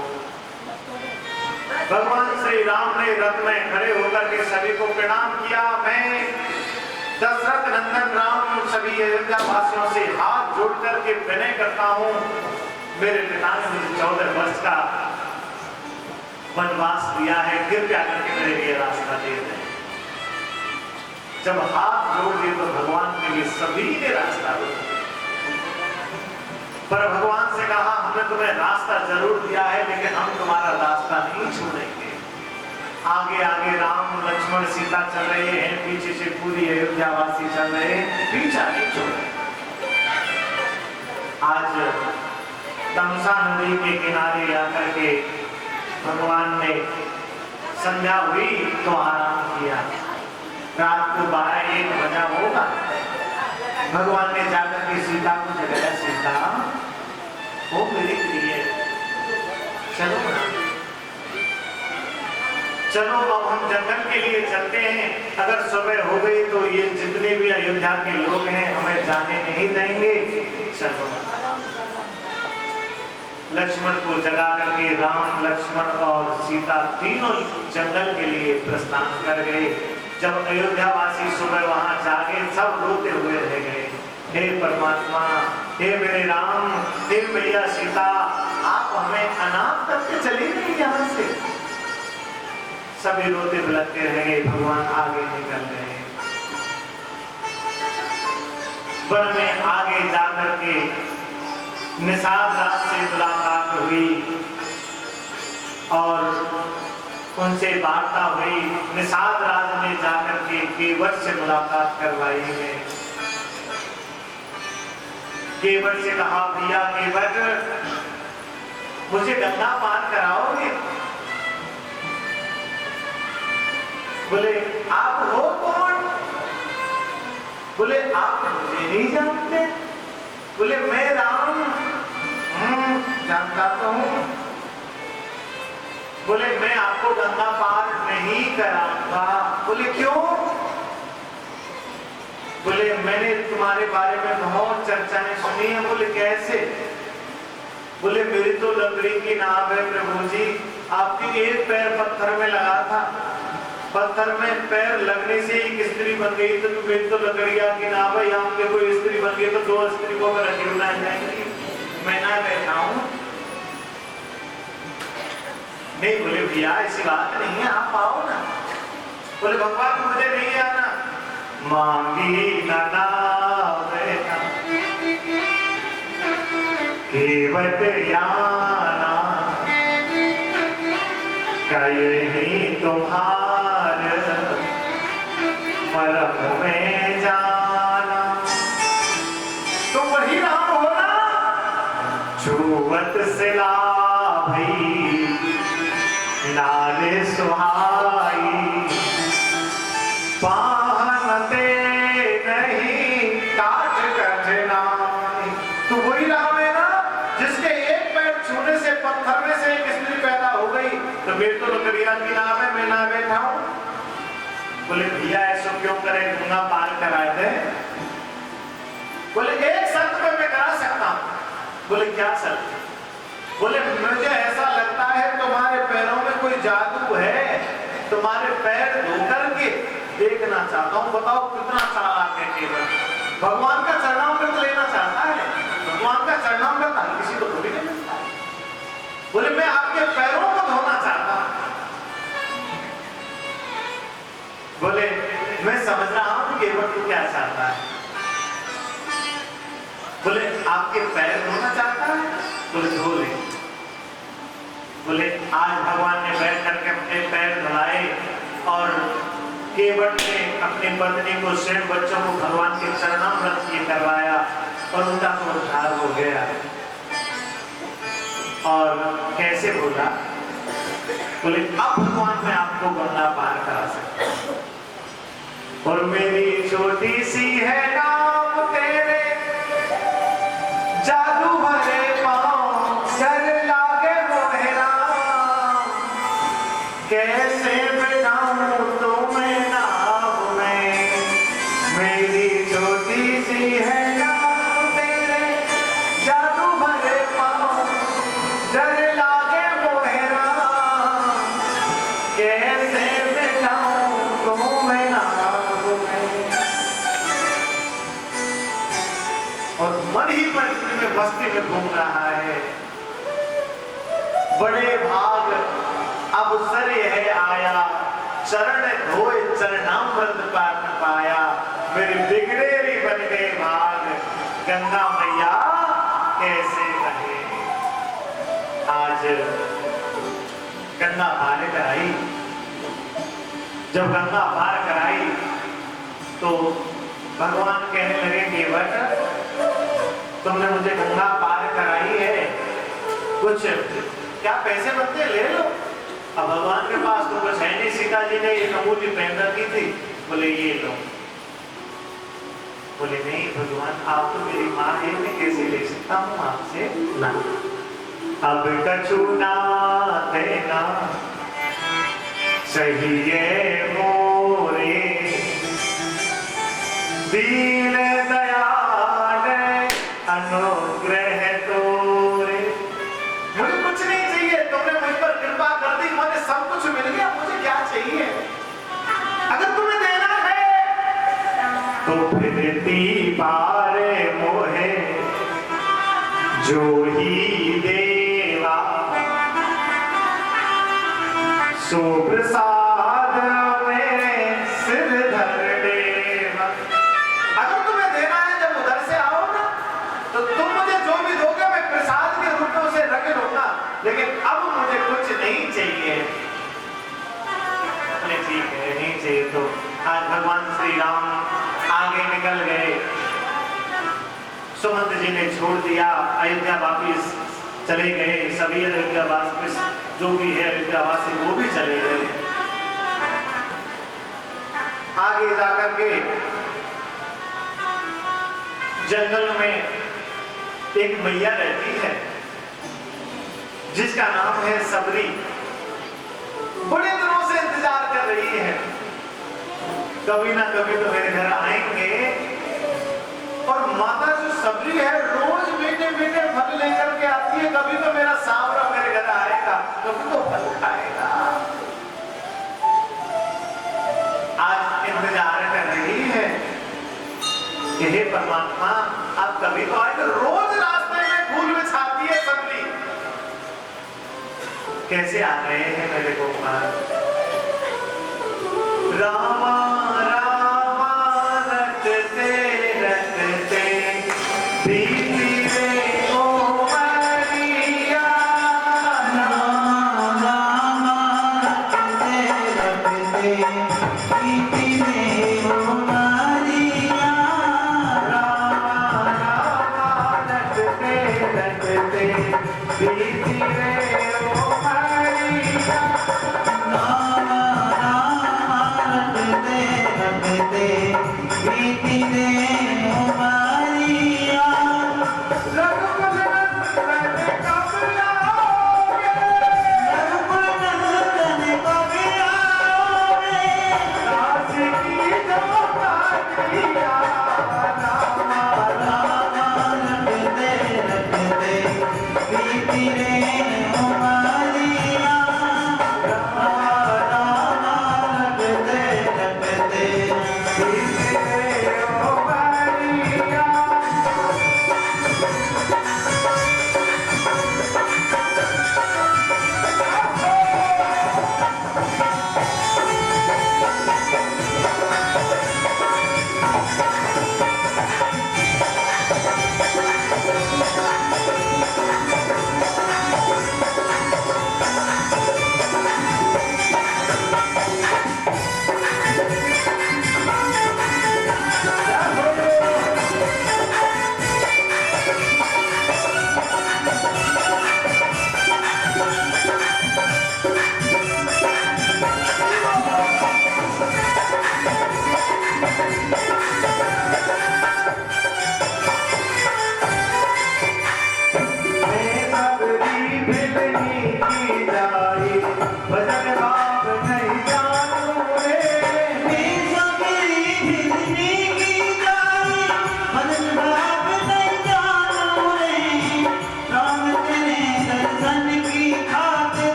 भगवान श्री राम ने रथ में खड़े होकर के सभी को प्रणाम किया। मैं दशरथ नंदन राम सभी अयोध्या वासियों से हाथ जोड़ करके विनय करता हूं, मेरे पिता ने मुझे 14 वर्ष का वनवास दिया है, कृपया करके मेरे लिए रास्ता दे दें। जब हाथ जोड़ दिए तो भगवान के लिए सभी ने रास्ता दिया, पर भगवान से कहा हमने तुम्हें रास्ता जरूर दिया है लेकिन हम तुम्हारा रास्ता नहीं छोड़ेंगे। आगे आगे राम लक्ष्मण सीता चल रहे हैं, पीछे से पूरी अयोध्यावासी चल रहे हैं, पीछा नहीं छोड़े। आज तमसा नदी के किनारे आकर के भगवान ने संध्या हुई तो आराम किया। रात को 12-1 बजा होगा। भगवान ने जाकर के सीता को जगाया, सीता वो मेरे लिए चलो ना, चलो अब हम जंगल के लिए चलते हैं। अगर सुबह हो गई तो ये जितने भी अयोध्या के लोग हैं हमें जाने नहीं देंगे। चलो। लक्ष्मण को जगा करके राम लक्ष्मण और सीता तीनों जंगल के लिए प्रस्थान कर गए। जब अयोध्यावासी सुबह वहां जागे सब रोते हुए रह गए, हे परमात्मा, हे मेरे राम, हे भैया सीता, आप हमें अनाथ करके चले गए यहाँ से। सभी रोते बिलखते रह गए। भगवान आगे निकल गए। वन में आगे जाकर के निषाद राज से मुलाकात हुई और उनसे वार्ता हुई। निषाद राज ने जाकर के केवट से मुलाकात करवाई है। केवट से कहा, भैया केवट मुझे गंगा पार कराओगे? बोले आप हो कौन? बोले आप मुझे नहीं जानते? बोले मैं राम जानता तो हूं। बोले मैं आपको गंगा पार नहीं कराऊंगा। बोले क्यों? बोले मैंने तुम्हारे बारे में बहुत चर्चाएं सुनी है। बोले कैसे? बोले मेरी तो लकड़ी की नाव है प्रभु जी, आपकी एक पैर पत्थर में लगा था, पत्थर में पैर लगने से एक स्त्री बन गई, तो मेरी तो लकड़िया की नाव है, यहाँ पे कोई स्त्री बन गई तो 2 स्त्री को मेरा जीवना जाएंगी, मैं ना बैठा हूं। नहीं बोले भैया ऐसी बात नहीं है, आप आओ ना। बोले भगवान मुझे नहीं आना। मांगी ना बेटा केवट याना, कहीं तुम्हार मरम में जाना। तो वही राम हो ना, छुवत सिला भई नाले सुहाई, पाहनते नहीं काट कठिनाई। तो वही राम है ना जिसके एक पैर छूने से पत्थर में से एक स्त्री पैदा हो गई। तो मेरे तो लकड़िया की नाम है, मैं ना बैठा हूं। बोले भैया ऐसा क्यों करें, गंगा पार कराए दे। बोले एक शर्त पे मैं करा सकता हूं। बोले क्या शर्त? बोले मुझे ऐसा लगता है तुम्हारे पैरों में कोई जादू है, तुम्हारे पैर धो करके देखना चाहता हूँ, बताओ कितना चालाक है केवट। भगवान का चरणामृत लेना चाहता है, भगवान का चरणामृत हर किसी को थोड़ी नहीं मिलता है। बोले मैं आपके पैरों को धोना चाहता हूं। बोले मैं समझ रहा हूं केवट को क्या चाहता है। बोले आपके पैर धोना चाहता है, बोले धो ले। बोले आज भगवान ने बैठ करके अपने पैर धुलाए और केवट ने अपनी पत्नी को, स्वयं बच्चों को भगवान के चरणामृत ये करवाया और उनका तो उद्धार हो गया। और कैसे बोला? बोले अब भगवान मैं आपको गंगा पार करा सकता हूं और मेरी छोटी सी है नाव तेरे, जादू भरे पाँव डर लागे मोहे राम, कैसे बिठाऊं तुम्हें नाव में, मेरी छोटी सी है नाव तेरे, जादू भरे पाँव डर लागे मोहे राम, कैसे बिठाऊं तुम्हें नाव में। और मन ही मन में मस्ती में घूम रहा है। बड़े भाग अब सर यह आया, चरण धोए चरणामृत पान पाया, मेरे बिगड़ेरी बन गए भाग, गंगा मैया कैसे रहे। आज गंगा पार कराई, जब गंगा पार कराई तो भगवान कहने लगे केवट तुमने मुझे गंगा पार कराई है, कुछ क्या पैसे बनते ले लो। अब भगवान के पास तो कुछ है नहीं, सीता जी ने एक अंगूठी पहन रखी थी, बोले ये लो। बोले नहीं भगवान आप तो मेरी माँ है, मैं कैसे ले सकता हूँ आपसे ना। अब कछु ना देना चाहिए मोरे, दीन दयाल अनुग्रह तोरे। मुझे कुछ नहीं चाहिए, तुमने मुझ पर कृपा कर दी, मुझे सब कुछ मिल गया, मुझे क्या चाहिए। अगर तुम्हें देना है तो फिर दीवारे मोहे जो ही देवा, सो प्रसाद में सिर धर देवा। अगर तुम्हें देना है जब उधर से आओ ना तो तुम मुझे जो भी दोगे मैं प्रसाद के रूप में उसे रख लूंगा, लेकिन अब मुझे कुछ नहीं चाहिए। ठीक है नहीं चाहिए तो आज भगवान श्री राम आगे निकल गए, सुमंत जी ने छोड़ दिया, अयोध्या वापिस चले गए, सभी अयोध्या वापिस जो भी है अयोध्यावासी वो भी चले गए। आगे जाकर के जंगल में एक मैया रहती है जिसका नाम है सबरी। बड़े दिनों से इंतजार कर रही है, कभी ना कभी तो मेरे घर आएंगे। और माता जो सबरी है रोज मीठे मीठे फल लेकर के आती है, कभी तो मेरा सांवरा मेरे घर आएगा, कभी तो फल खाएगा। आज इंतजार कर रही है कि हे परमात्मा आप कभी तो आए। रोज रास्ते में फूल बिछाती है सबरी। कैसे आ रहे हैं मेरे गोपाल? रामा रामा रटते रटते बीती रे ओ मैया, रामा रामा रटते रटते बीती रे ओ मैया, रामा रामा रटते रटते बीती रे ओ मैया, रामा रामा रटते रटते बीती रे ओ मैया। रघुकुल नंदन कब आओगे? काशी की जो कालिया, रामा रामा रटते रटते बीती रे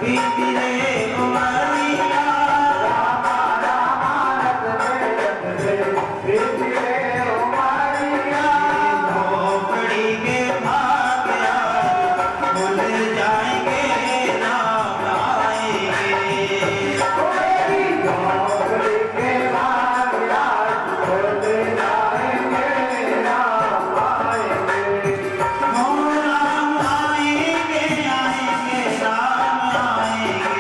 बीती रे उमरिया झोपड़ी के भाग्या भूल जाएंगे राम आएंगे राम आएंगे आएंगे राम आएंगे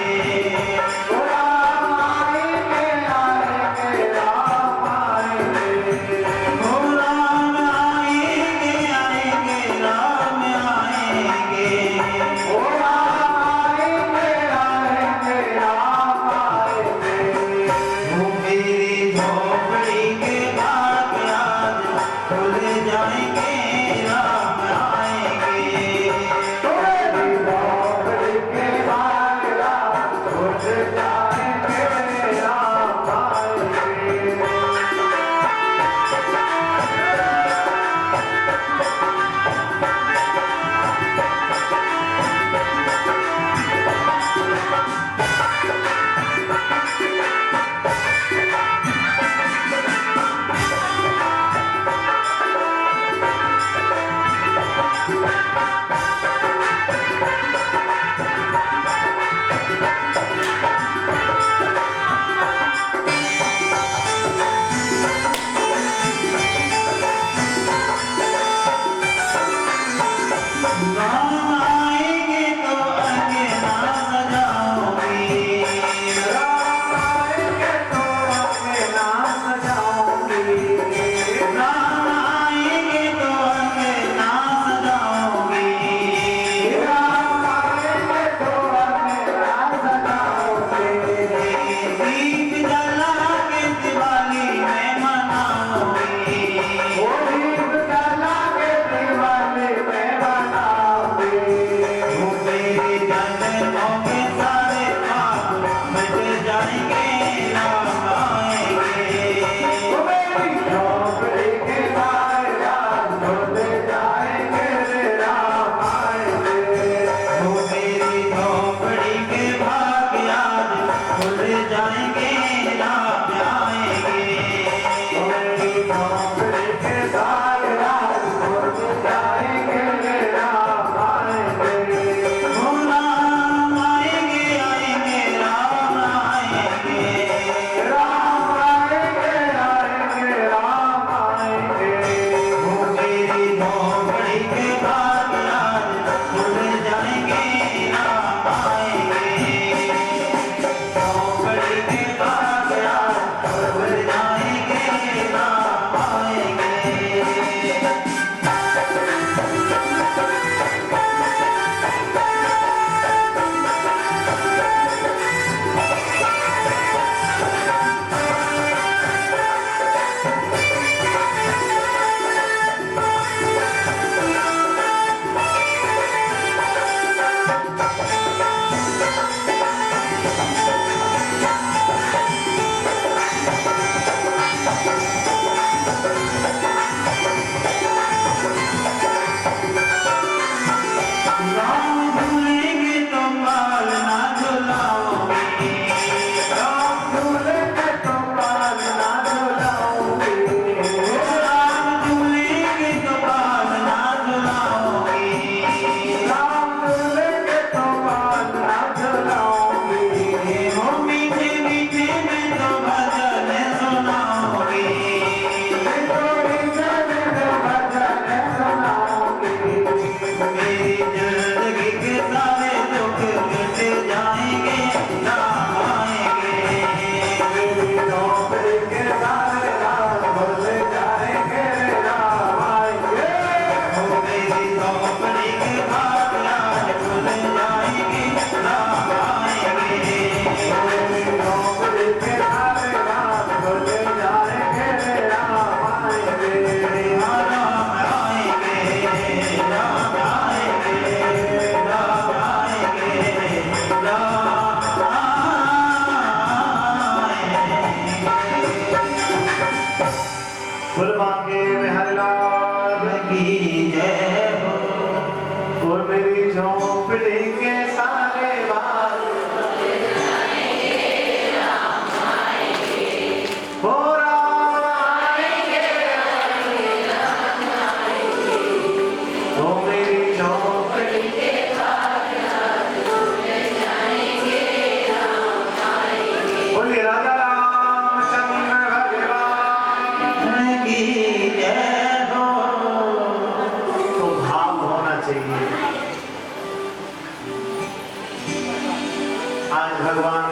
आज भगवान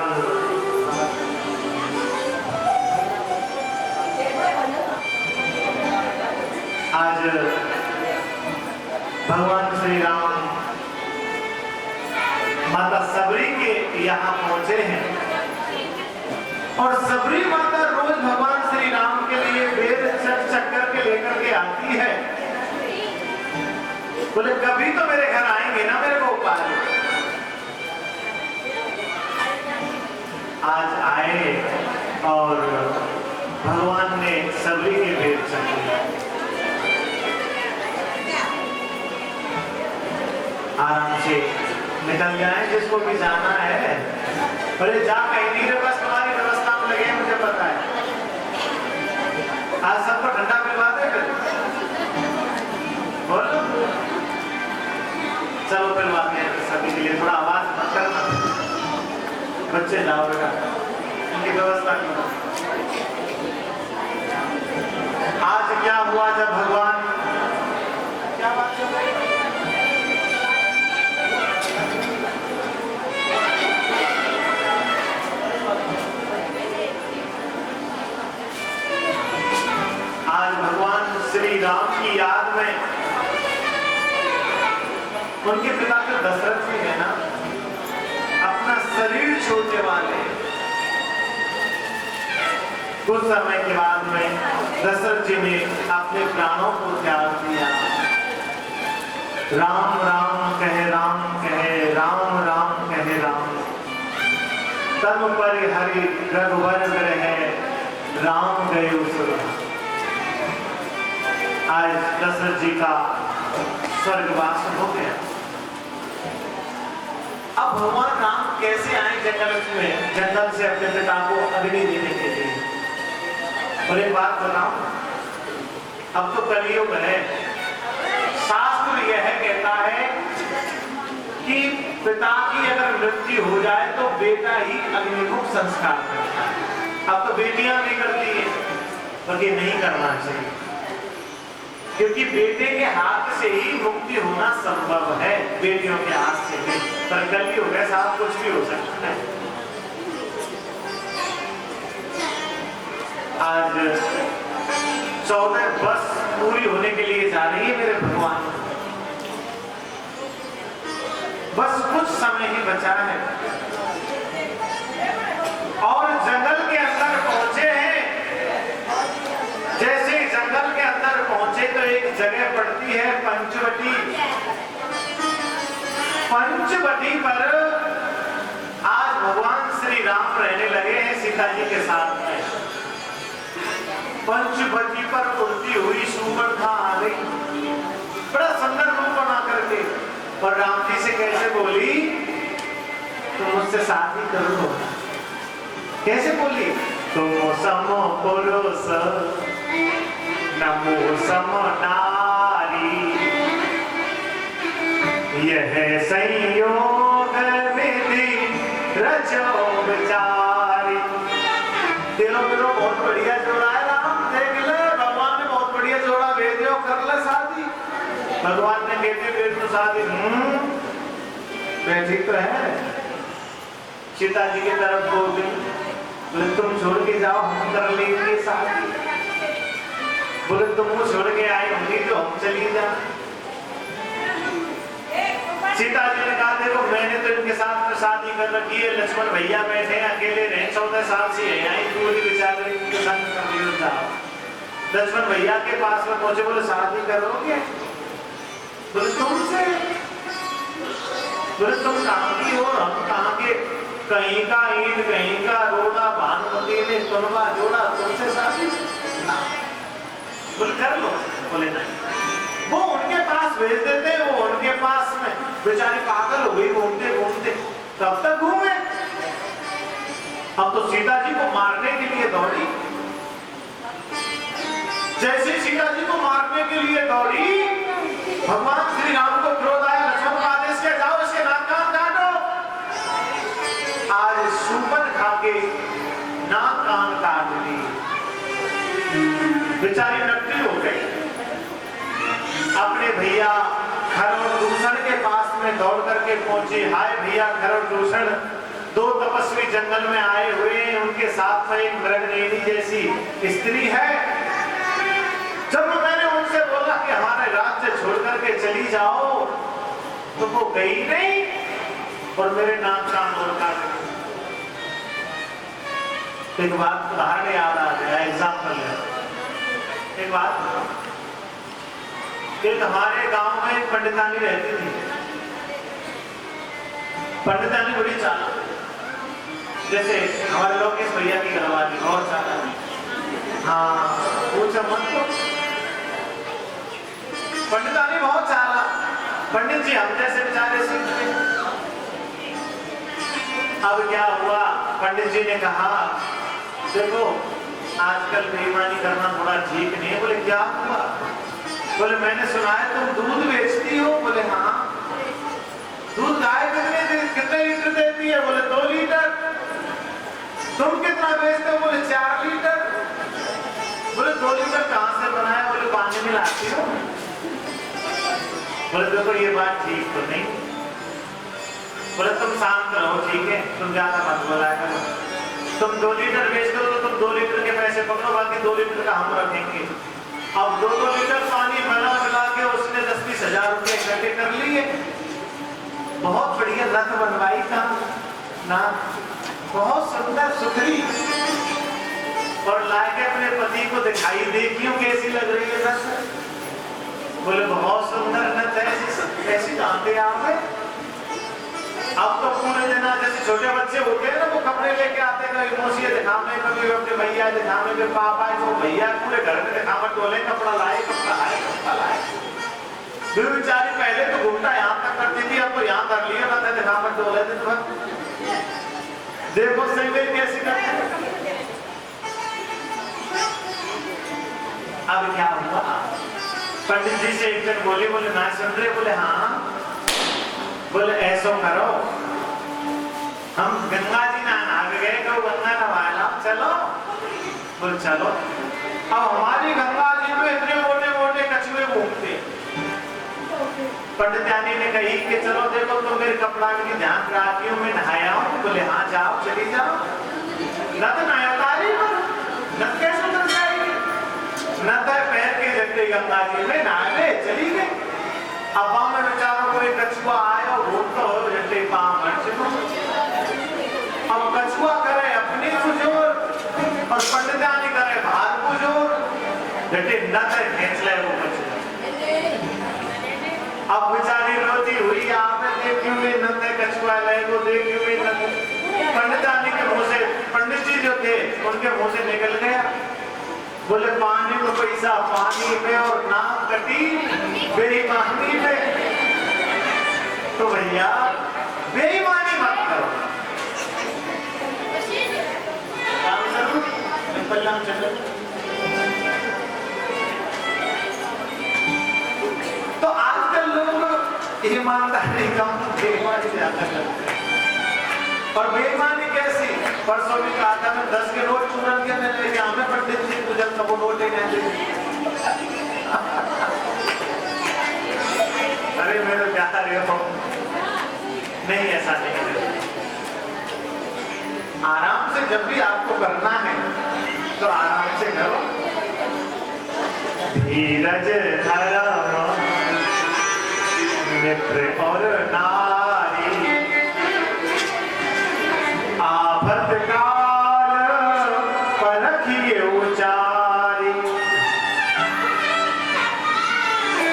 श्री राम माता सबरी के यहाँ पहुंचे हैं और सबरी माता रोज भगवान श्री राम के लिए वेद चक्कर के लेकर के आती है। बोले कभी तो मेरे घर आएंगे ना मेरे को उपाय। आज आए और भगवान ने सबरी के वेद चक्कर आराम से निकल जाए, जिसको भी जाना है। अरे जा कहीं नहीं रे, बस तुम्हारी व्यवस्था में लगे, मुझे पता है। आज सबको ठंडा पिलवा दे फिर, बोलो चलो पिलवाते हैं सभी के लिए। थोड़ा आवाज मत करना, बच्चे जाओ बेटा, उनकी व्यवस्था करो। आज क्या हुआ जब भगवान, क्या बात चल रही है? आज भगवान श्री राम की याद में उनके पिता के दशरथ जी है ना, अपना शरीर छोड़ने वाले। कुछ समय के बाद में दशरथ जी ने अपने प्राणों को त्याग दिया। राम राम कहे राम कहे, राम राम कहे राम, तब पर हरि रघुवर रहे, राम गए उस। आज दशरथ जी का स्वर्गवास हो गया। अब भगवान राम कैसे आए जंगल में, जंगल से अपने पिता को अग्नि देने के लिए। और एक बात बताऊं, अब तो कलयुग है। शास्त्र यह कहता है कि पिता की अगर मृत्यु हो जाए तो बेटा ही अग्निमुख संस्कार करता है। अब तो बेटियां भी करती है, पर ये नहीं करना चाहिए, क्योंकि बेटे के हाथ से ही मुक्ति होना संभव है, बेटियों के हाथ से भी। पर कलयुग है साहब, कुछ भी हो सकता है। आज 14 वर्ष पूरी होने के लिए जा रही है मेरे भगवान। बस कुछ समय ही बचा है और जंगल के अंदर पहुंचे हैं। जैसे जंगल के अंदर पहुंचे तो एक जगह पड़ती है पंचवटी। पंचवटी पर आज भगवान श्री राम रहने लगे हैं सीता जी के साथ में। पंचवटी पर उड़ती हुई सुपर्णा आ गई, बड़ा सुंदर रूप बना करके, और राम जी से कैसे बोली, तुम मुझसे शादी कर लो। कैसे बोली, तुम सम पुरुष नमो सम नारी, यह संयोग विधि रचो विचारी। तेरो मेरो बहुत बढ़िया जोड़ा है राम, देख ले भगवान ने बहुत बढ़िया जोड़ा भेजो, कर ले शादी। भगवान ने बेटे बेटे शादी, ठीक तो है। सीता जी की तरफ बोल, बोले तुम छोड़ के जाओ, हम कर लेंगे शादी। बोले तुम छोड़ के आए होंगे तो हम चली जा। सीता जी ने कहा देखो मैंने तो इनके साथ शादी कर रखी है, लक्ष्मण भैया बैठे अकेले रहे, 14 साल से यहीं पूरी बेचारे इनके संग कर लियो जाओ। लक्ष्मण भैया के पास में पहुंचे, बोले शादी करोगे? बोले तुमसे? बोले तुम कहाँ की हो, हम कहाँ के? कहीं का ईंट कहीं का रोड़ा, भानुमती ने तुनवा जोड़ा, तुमसे शादी ना। बोले कर लो? बोले नहीं। वो उनके पास भेज देते, वो उनके पास में बेचारे पागल हो गई, घूमते घूमते कब तक घूमे। अब तो सीता जी को मारने के लिए दौड़ी। जैसे सीता जी को मारने के लिए दौड़ी, भगवान श्री राम को क्रोध आया, लक्ष्मण को आदेश किया जाओ इसके नाक कान काटो। आज सुपन खा के नाक कान काट ली, बेचारी नकली हो गई। अपने भैया खरदूषण के पास में दौड़ करके पहुंची, हाय भैया खरदूषण, दो तपस्वी जंगल में आए हुए हैं, उनके साथ में एक मृगनेनी जैसी स्त्री है। जब मैंने उनसे बोला कि हमारे राज्य छोड़ करके चली जाओ, तो वो गई नहीं और मेरे नाम का अमोल काट। एक बात उदाहरण याद आ गया, एग्जाम्पल है। एक बात, एक हमारे गांव में एक पंडितानी रहती थी। पंडितानी बड़ी चालाक, जैसे हमारे लोग इस भैया की घरवाली बहुत चालाक। हाँ, पूछो मत तो। पंडितानी बहुत चालाक। पंडित जी हम जैसे बेचारे सीखते। अब क्या हुआ, पंडित जी ने कहा देखो आजकल बेईमानी करना थोड़ा ठीक नहीं है। बोले क्या हुआ? बोले मैंने सुना है तुम दूध बेचती हो। बोले हाँ। दूध गाय कितने लीटर देती है? बोले 2 लीटर। तुम कितना बेचते हो? बोले 4 लीटर। बोले 2 लीटर कहां से बनाया? बोले पानी में लाती हो। बोले देखो ये बात ठीक तो नहीं। बोले तुम शांत रहो, ठीक है, तुम ज्यादा मत बोला करो। तुम 2 लीटर बेचते हो तो तुम 2 लीटर के पैसे पकड़ो, बाकी 2 लीटर का हम रखेंगे। अब 2 लीटर पानी मिला के उसने 10-20 हजार रुपए इकट्ठे कर लिए। बहुत बढ़िया रथ बनवाई था ना, बहुत सुंदर सुथरी, और लाके अपने पति को दिखाई, देखियो कैसी लग रही है रथ। बोले बहुत सुंदर नथ है, ऐसी जानते आप। अब तो पूरे दिन जैसे छोटे बच्चे होते हैं ना, वो कपड़े लेके आते हैं, कभी मौसी दिखाने, कभी अपने भैया दिखाने, कभी पापा है, वो भैया पूरे घर में दिखावट डोले, कपड़ा लाए, कपड़ा लाए, कपड़ा लाए। फिर बेचारी पहले तो घूमता यहाँ तक करती थी, अब तो यहाँ कर लिया ना, दिखावट डोले दिन भर। देखो सही कैसी करते हैं। अब क्या हुआ, पंडित जी से एक दिन बोले ना सुन रहे? बोले हाँ। बोले ऐसा करो, हम गंगा जी नहा गए, तो गंगा नवाला चलो। बोले चलो। अब हमारी गंगा जी में इतने मोटे मोटे कछुए घूमते। पंडितानी ने कही कि चलो देखो तुम मेरे कपड़ा की ध्यान रखी हूँ, मैं नहाया हूँ। बोले हाँ जाओ, चली जाओ। न तो नया तारी पर न कैसे उतर जाएगी, न तो पैर के जगते गंगा जी में नहाने चली गई। अब में बेचारों को एक कछुआ आया और घूमता हो जैसे पाँव अब कछुआ करे अपनी कुजोर और पंडितानी करे बाहर कुजोर, जैसे नत खींच ले वो कछुआ। अब बेचारी रोती हुई आपने देखी हुई नत कछुआ ले वो देखी हुई नत। पंडितानी के मुंह से, पंडित जी जो थे उनके मुंह से निकल गया। बोले पानी को पैसा पानी में और नाम कटी बेईमानी में। तो भैया बेईमानी मत करो, काम जरूर पल्लम चलो। तो आजकल लोग ईमानदारी कम, बेईमानी ज्यादा करते हैं। और बेईमानी कैसी? परसों भी कहा था मैं 10 के नोट पूरन के मैं लेके आवे पंडित जी को, जब सब नोट ही नहीं दे। अरे मेरे क्या रहे हो? नहीं, ऐसा नहीं। आराम से जब भी आपको करना है तो आराम से करो। धीरज धरो मित्र और नारी, आफत काल परखिए उचारी।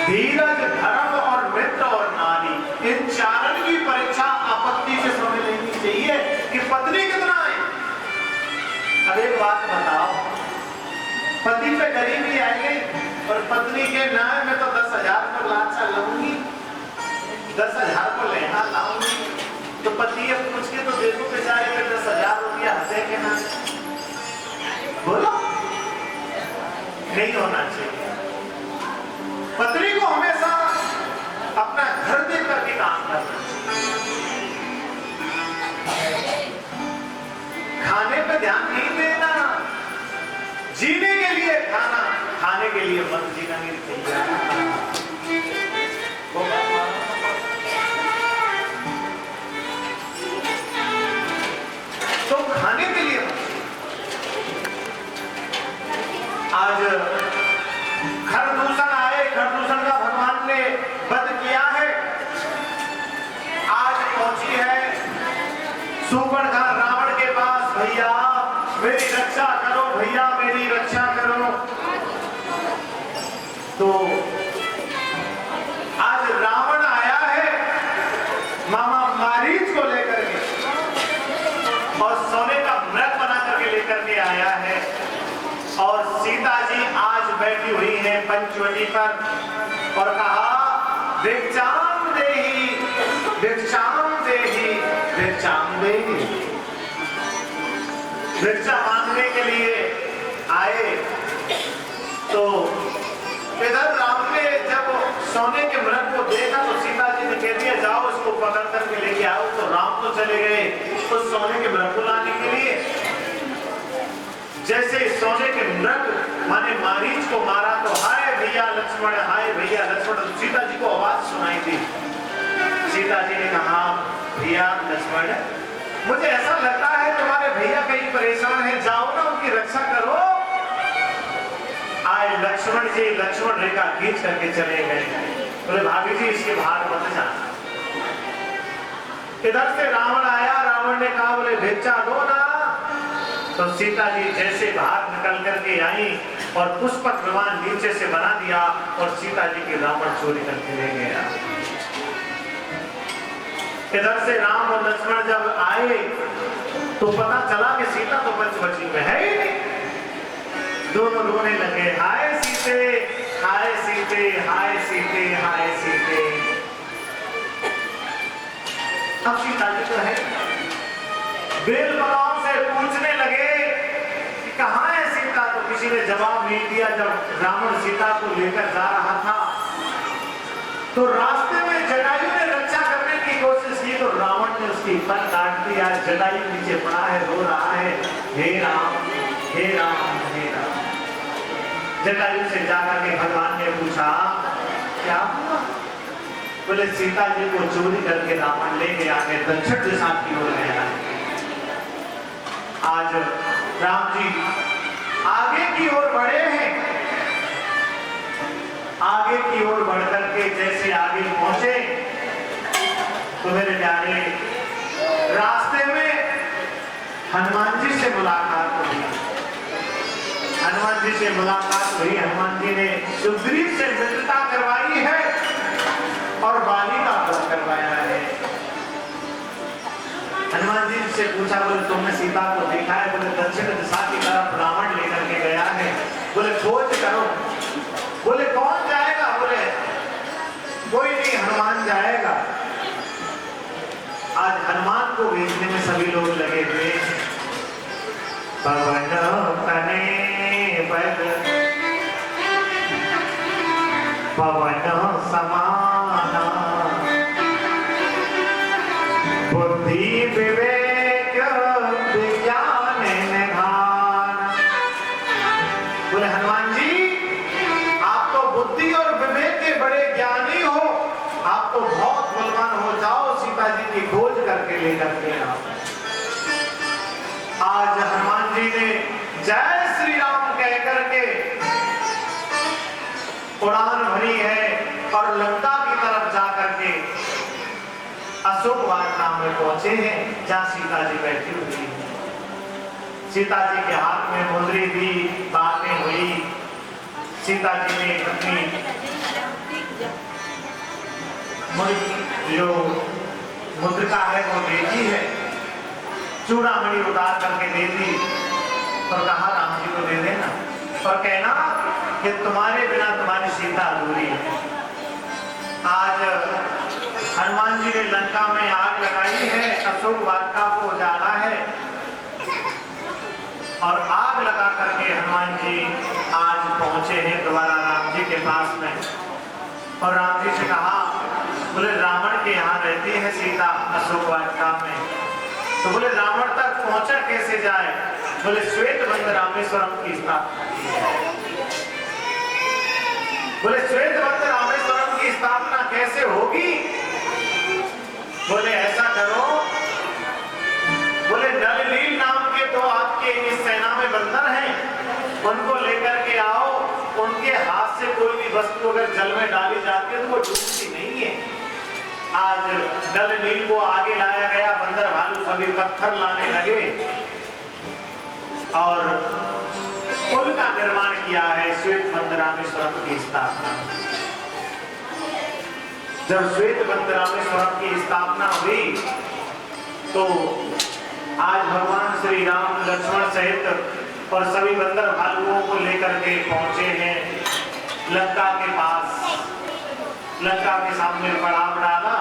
धीरज, धर्म और मित्र और नारी, इन चारण की परीक्षा आपत्ति से समझ लेनी चाहिए कि पत्नी कितना है। अब एक बात बताओ, पति पे गरीबी आई गई और पत्नी के नाम में तो 10,000 को लाचा लूंगी, 10,000 को लहंगा लाऊंगी। तो पति ये पूछ के तो देखो बेचारे के 10,000 रुपया हथे के ना, बोलो नहीं होना चाहिए। पत्नी को हमेशा अपना घर देख करके काम करना चाहिए। खाने पे ध्यान नहीं देना, जीने के लिए खाना, खाने के लिए मत जीना। मेरी तैयार आज खरदूषण आए, खरदूषण का भगवान ने वध किया है। आज पहुंची है सूर्पणखा रावण के पास, भैया मेरी रक्षा करो, भैया मेरी रक्षा करो। तो आज रावण आया है मामा मारीच को लेकर के, और सोने का मृग बना करके लेकर के आया है। और सीता जी आज बैठी हुई है पंचवटी पर, और कहा भिक्षाम देहि, भिक्षाम देहि, भिक्षाम देहि। भिक्षा मांगने के लिए आए। तो इधर राम ने जब सोने के मृग को देखा तो सीता जी ने कह दिया जाओ इसको पकड़ करके लेके आओ। तो राम तो चले गए उस सोने के मृग को लाने के लिए। जैसे सोने के मृग माने मारीच को मारा तो हाय भैया लक्ष्मण, हाय भैया लक्ष्मण। तो सीता जी को आवाज सुनाई थी। सीता जी ने कहा भैया लक्ष्मण, मुझे ऐसा लगता है तुम्हारे भैया कहीं परेशान है, जाओ ना उनकी रक्षा करो। आए लक्ष्मण जी, लक्ष्मण रेखा खींच करके चले गए। बोले भाभी जी इसके बाहर मत जाना। इधर से रावण आया, रावण ने कहा बोले भिक्षा दो ना। तो सीता जी जैसे बाहर निकल करके आई और पुष्पक विमान नीचे से बना दिया और सीता जी की रावण चोरी करके ले गया। इधर से राम और लक्ष्मण जब आए तो पता चला कि सीता तो पंचवटी में है ही नहीं। दोनों रोने लगे, हाय सीते, हाय सीते, हाय सीते, हाय सीते। अब सीता जी तो है। बेल बलाओं से पूछने लगे कि कहाँ है सीता। तो किसी ने जवाब नहीं दिया। जब रावण सीता को लेकर जा रहा था तो रास्ते में जटायु ने रक्षा करने की कोशिश की तो रावण ने उसकी पल काट दिया। जटायु नीचे पड़ा है, रो रहा है, हे राम, हे राम, हे राम। जटायु से जाकर के भगवान ने पूछा क्या हुआ। बोले सीता जी को चोरी करके रावण ले गया है, दक्षिण दिशा की ओर गया है। आज राम जी आगे की ओर बढ़े हैं। आगे की ओर बढ़कर के जैसे आगे पहुंचे तो मेरे प्यारे रास्ते में हनुमान जी से मुलाकात हुई। हनुमान जी से मुलाकात हुई। हनुमान जी ने सुग्रीव से मित्रता करवाई है और बाली का वध करवाया है। हनुमान जी से पूछा, बोले तुमने सीता को देखा है। बोले दक्षिण दिशा की तरफ रावण लेकर के गया है। बोले खोज करो। बोले कौन जाएगा। बोले कोई नहीं, हनुमान जाएगा। आज हनुमान को भेजने में सभी लोग लगे हुए। पवन तने पद पवन समाना बुद्धि विवेक विज्ञान निधान। बोले हनुमान जी आप तो बुद्धि और विवेक के बड़े ज्ञानी हो, आप तो बहुत बलवान हो, जाओ सीता जी की खोज करके लेकर के आओ। आज हनुमान जी ने जय श्री राम कह करके उड़ान भरी है और लंका की तरफ जाकर के अशोक वाटिका में पहुंचे हैं जहां सीता जी बैठी हुई है। सीता जी के हाथ में मुंदरी दी, बातें हुई। सीता जी ने अपनी जो मुद्रिका है वो देखी है, चूड़ामणि उतार करके दे दी और कहा राम जी को दे देना और कहना कि तुम्हारे बिना तुम्हारी सीता अधूरी है। आज हनुमान जी ने लंका में आग लगाई है, अशोक वाटिका को उजाला है और आग लगा करके हनुमान जी आज पहुंचे हैं दोबारा राम जी के पास में। और राम जी से कहा, बोले रावण के यहाँ रहती है सीता अशोक वाटिका में। तो बोले रावण तक पहुंचा कैसे जाए। बोले श्वेतवंत रामेश्वरम की स्थापना की है। बोले श्वेतवंत रामेश्वरम की स्थापना कैसे होगी। बोले ऐसा करो, बोले नलनील नाम के तो आपके इस सेना में बंदर हैं, उनको लेकर के आओ। उनके हाथ से कोई भी वस्तु अगर जल में डाली जाती है तो वो डूबती नहीं है। आज दल नील को आगे लाया गया, बंदर भालू सभी पत्थर लाने लगे और पुल का निर्माण किया है श्वेतवंतरामेश्वरम की स्थापना। जब श्वेतवंतरामेश्वरम की स्थापना हुई तो आज भगवान श्री राम लक्ष्मण सहित और सभी बंदर भालुओं को लेकर के पहुंचे हैं लंका के पास। लंका के सामने पड़ाव डाला